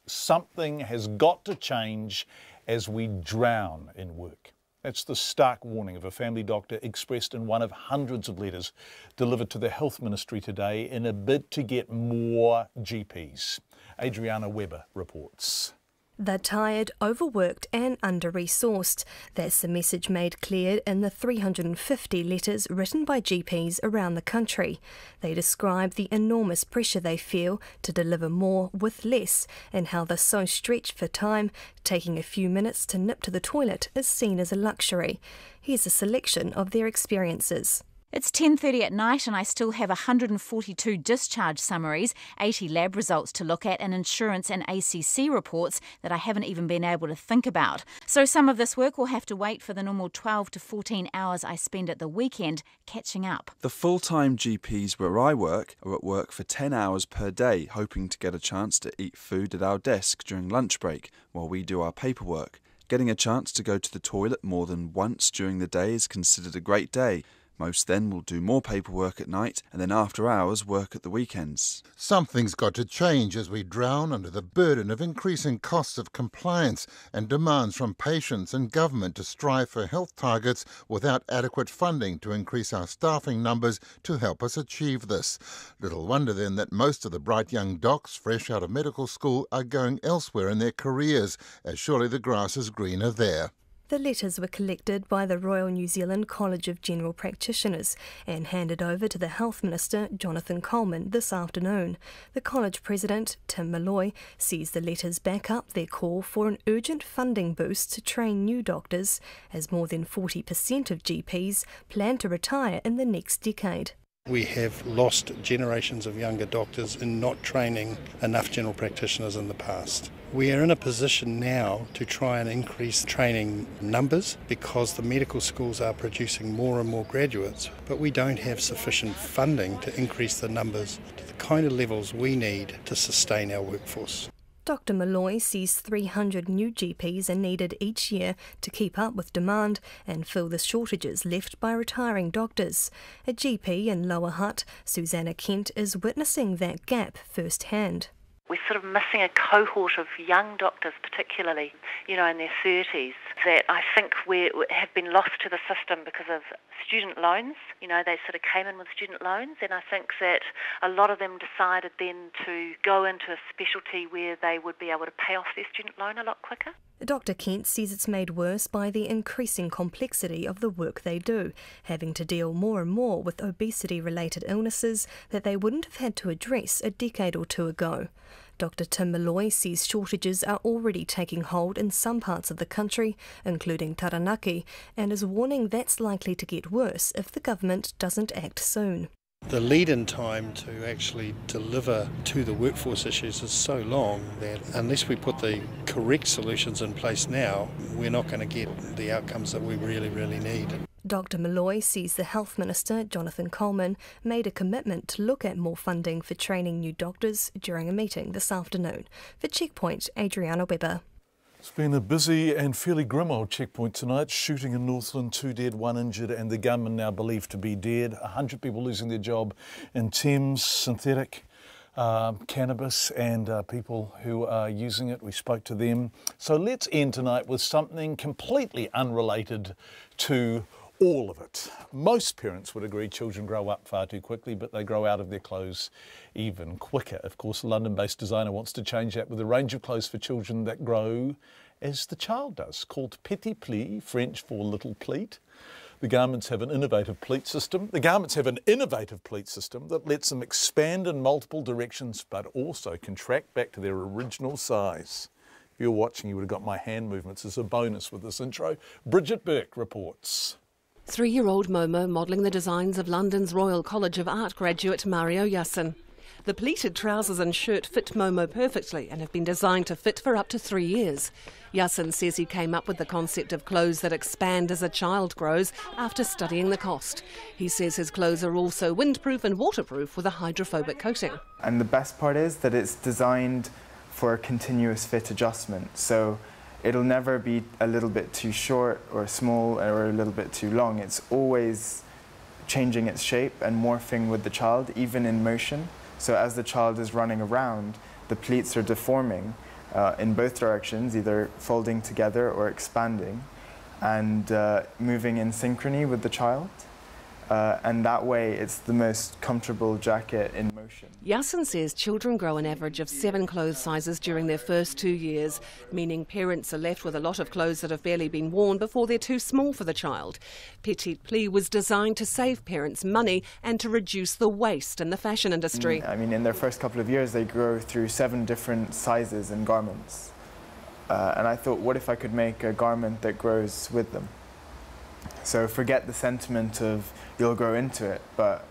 Something has got to change as we drown in work. That's the stark warning of a family doctor expressed in one of hundreds of letters delivered to the Health Ministry today in a bid to get more GPs. Adriana Weber reports.
They're tired, overworked and under-resourced. That's the message made clear in the 350 letters written by GPs around the country. They describe the enormous pressure they feel to deliver more with less, and how they're so stretched for time, taking a few minutes to nip to the toilet is seen as a luxury. Here's a selection of their experiences.
It's 10:30 at night and I still have 142 discharge summaries, 80 lab results to look at and insurance and ACC reports that I haven't even been able to think about. So some of this work will have to wait for the normal 12 to 14 hours I spend at the weekend catching up.
The full-time GPs where I work are at work for 10 hours per day, hoping to get a chance to eat food at our desk during lunch break while we do our paperwork. Getting a chance to go to the toilet more than once during the day is considered a great day. Most then will do more paperwork at night and then after hours work at the weekends.
Something's got to change as we drown under the burden of increasing costs of compliance and demands from patients and government to strive for health targets without adequate funding to increase our staffing numbers to help us achieve this. Little wonder then that most of the bright young docs fresh out of medical school are going elsewhere in their careers, as surely the grass is greener there.
The letters were collected by the Royal New Zealand College of General Practitioners and handed over to the Health Minister, Jonathan Coleman, this afternoon. The college president, Tim Malloy, sees the letters back up their call for an urgent funding boost to train new doctors, as more than 40% of GPs plan to retire in the next decade.
We have lost generations of younger doctors in not training enough general practitioners in the past. We are in a position now to try and increase training numbers because the medical schools are producing more and more graduates, but we don't have sufficient funding to increase the numbers to the kind of levels we need to sustain our workforce.
Dr Malloy says 300 new GPs are needed each year to keep up with demand and fill the shortages left by retiring doctors. A GP in Lower Hutt, Susanna Kent, is witnessing that gap firsthand.
We're sort of missing a cohort of young doctors, particularly, in their 30s, that I think have been lost to the system because of student loans. They sort of came in with student loans, and I think that a lot of them decided then to go into a specialty where they would be able to pay off their student loan a lot quicker.
Dr Kent says it's made worse by the increasing complexity of the work they do, having to deal more and more with obesity-related illnesses that they wouldn't have had to address a decade or two ago. Dr Tim Malloy says shortages are already taking hold in some parts of the country, including Taranaki, and is warning that's likely to get worse if the government doesn't act soon.
The lead-in time to actually deliver to the workforce issues is so long that unless we put the correct solutions in place now, we're not going to get the outcomes that we really, really need.
Dr Malloy says the Health Minister, Jonathan Coleman, made a commitment to look at more funding for training new doctors during a meeting this afternoon. For Checkpoint, Adriana Weber.
It's been a busy and fairly grim old checkpoint tonight. Shooting in Northland, 2 dead, 1 injured, and the gunman now believed to be dead. 100 people losing their job in Thames, synthetic cannabis, and people who are using it. We spoke to them. So let's end tonight with something completely unrelated to all of it. Most parents would agree children grow up far too quickly, but they grow out of their clothes even quicker. Of course, a London-based designer wants to change that with a range of clothes for children that grow as the child does, called petit pli, French for little pleat. The garments have an innovative pleat system. The garments have an innovative pleat system that lets them expand in multiple directions, but also contract back to their original size. If you're watching, you would have got my hand movements as a bonus with this intro. Bridget Burke reports.
3-year-old Momo modelling the designs of London's Royal College of Art graduate Mario Yassin. The pleated trousers and shirt fit Momo perfectly and have been designed to fit for up to 3 years. Yassin says he came up with the concept of clothes that expand as a child grows after studying the cost. He says his clothes are also windproof and waterproof with a hydrophobic coating.
And the best part is that it's designed for continuous fit adjustment. So it'll never be a little bit too short or small or a little bit too long. It's always changing its shape and morphing with the child, even in motion. So as the child is running around, the pleats are deforming in both directions, either folding together or expanding, and moving in synchrony with the child. And that way it's the most comfortable jacket in motion.
Yassin says children grow an average of 7 clothes sizes during their first 2 years, meaning parents are left with a lot of clothes that have barely been worn before they're too small for the child. Petit pli was designed to save parents money and to reduce the waste in the fashion industry.
I mean, in their first couple of years they grow through 7 different sizes in garments. And I thought, what if I could make a garment that grows with them? So forget the sentiment of you'll grow into it, but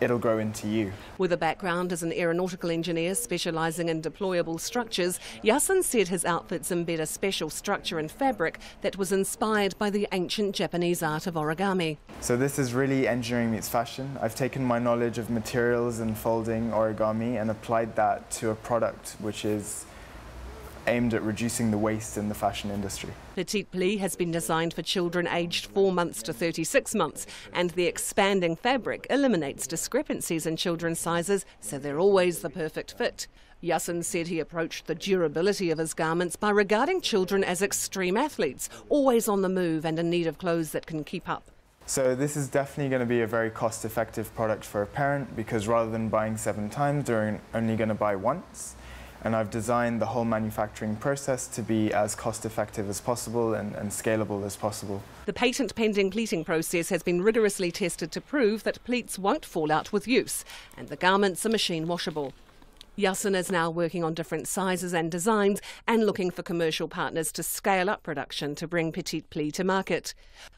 it'll grow into you.
With a background as an aeronautical engineer specialising in deployable structures, Yasin said his outfits embed a special structure and fabric that was inspired by the ancient Japanese art of origami.
So this is really engineering meets fashion. I've taken my knowledge of materials and folding origami and applied that to a product which is aimed at reducing the waste in the fashion industry.
Petite Pli has been designed for children aged 4 months to 36 months, and the expanding fabric eliminates discrepancies in children's sizes, so they're always the perfect fit. Yasin said he approached the durability of his garments by regarding children as extreme athletes, always on the move and in need of clothes that can keep up.
So this is definitely going to be a very cost-effective product for a parent, because rather than buying 7 times, they're only going to buy once. And I've designed the whole manufacturing process to be as cost-effective as possible and scalable as possible.
The patent-pending pleating process has been rigorously tested to prove that pleats won't fall out with use, and the garments are machine washable. Yasin is now working on different sizes and designs and looking for commercial partners to scale up production to bring Petite Pli to market.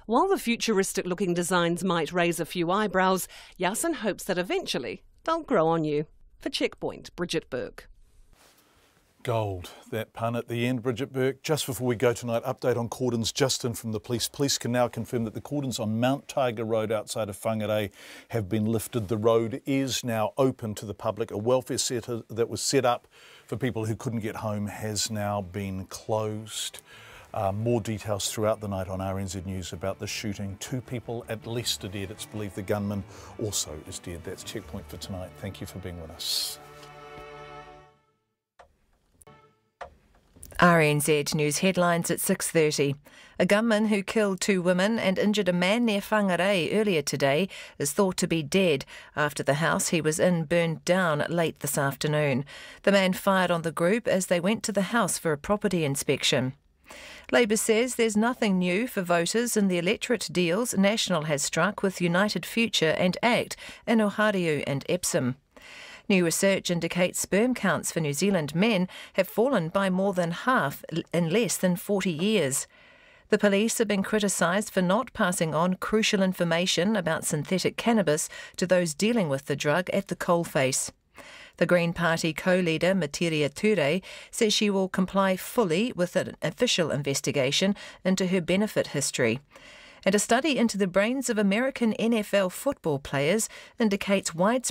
While the futuristic-looking designs might raise a few eyebrows, Yasin hopes that eventually they'll grow on you. For Checkpoint, Bridget Burke.
Gold, that pun at the end, Bridget Burke. Just before we go tonight, update on cordons just in from the police. Police can now confirm that the cordons on Mount Tiger Road outside of Whangarei have been lifted. The road is now open to the public. A welfare centre that was set up for people who couldn't get home has now been closed. More details throughout the night on RNZ News about the shooting. 2 people at least are dead. It's believed the gunman also is dead. That's Checkpoint for tonight. Thank you for being with us.
RNZ News headlines at 6:30. A gunman who killed 2 women and injured a man near Whangarei earlier today is thought to be dead after the house he was in burned down late this afternoon. The man fired on the group as they went to the house for a property inspection. Labour says there's nothing new for voters in the electorate deals National has struck with United Future and ACT in Otago and Epsom. New research indicates sperm counts for New Zealand men have fallen by more than half in less than 40 years. The police have been criticised for not passing on crucial information about synthetic cannabis to those dealing with the drug at the coalface. The Green Party co-leader Materia Turei says she will comply fully with an official investigation into her benefit history. And a study into the brains of American NFL football players indicates widespread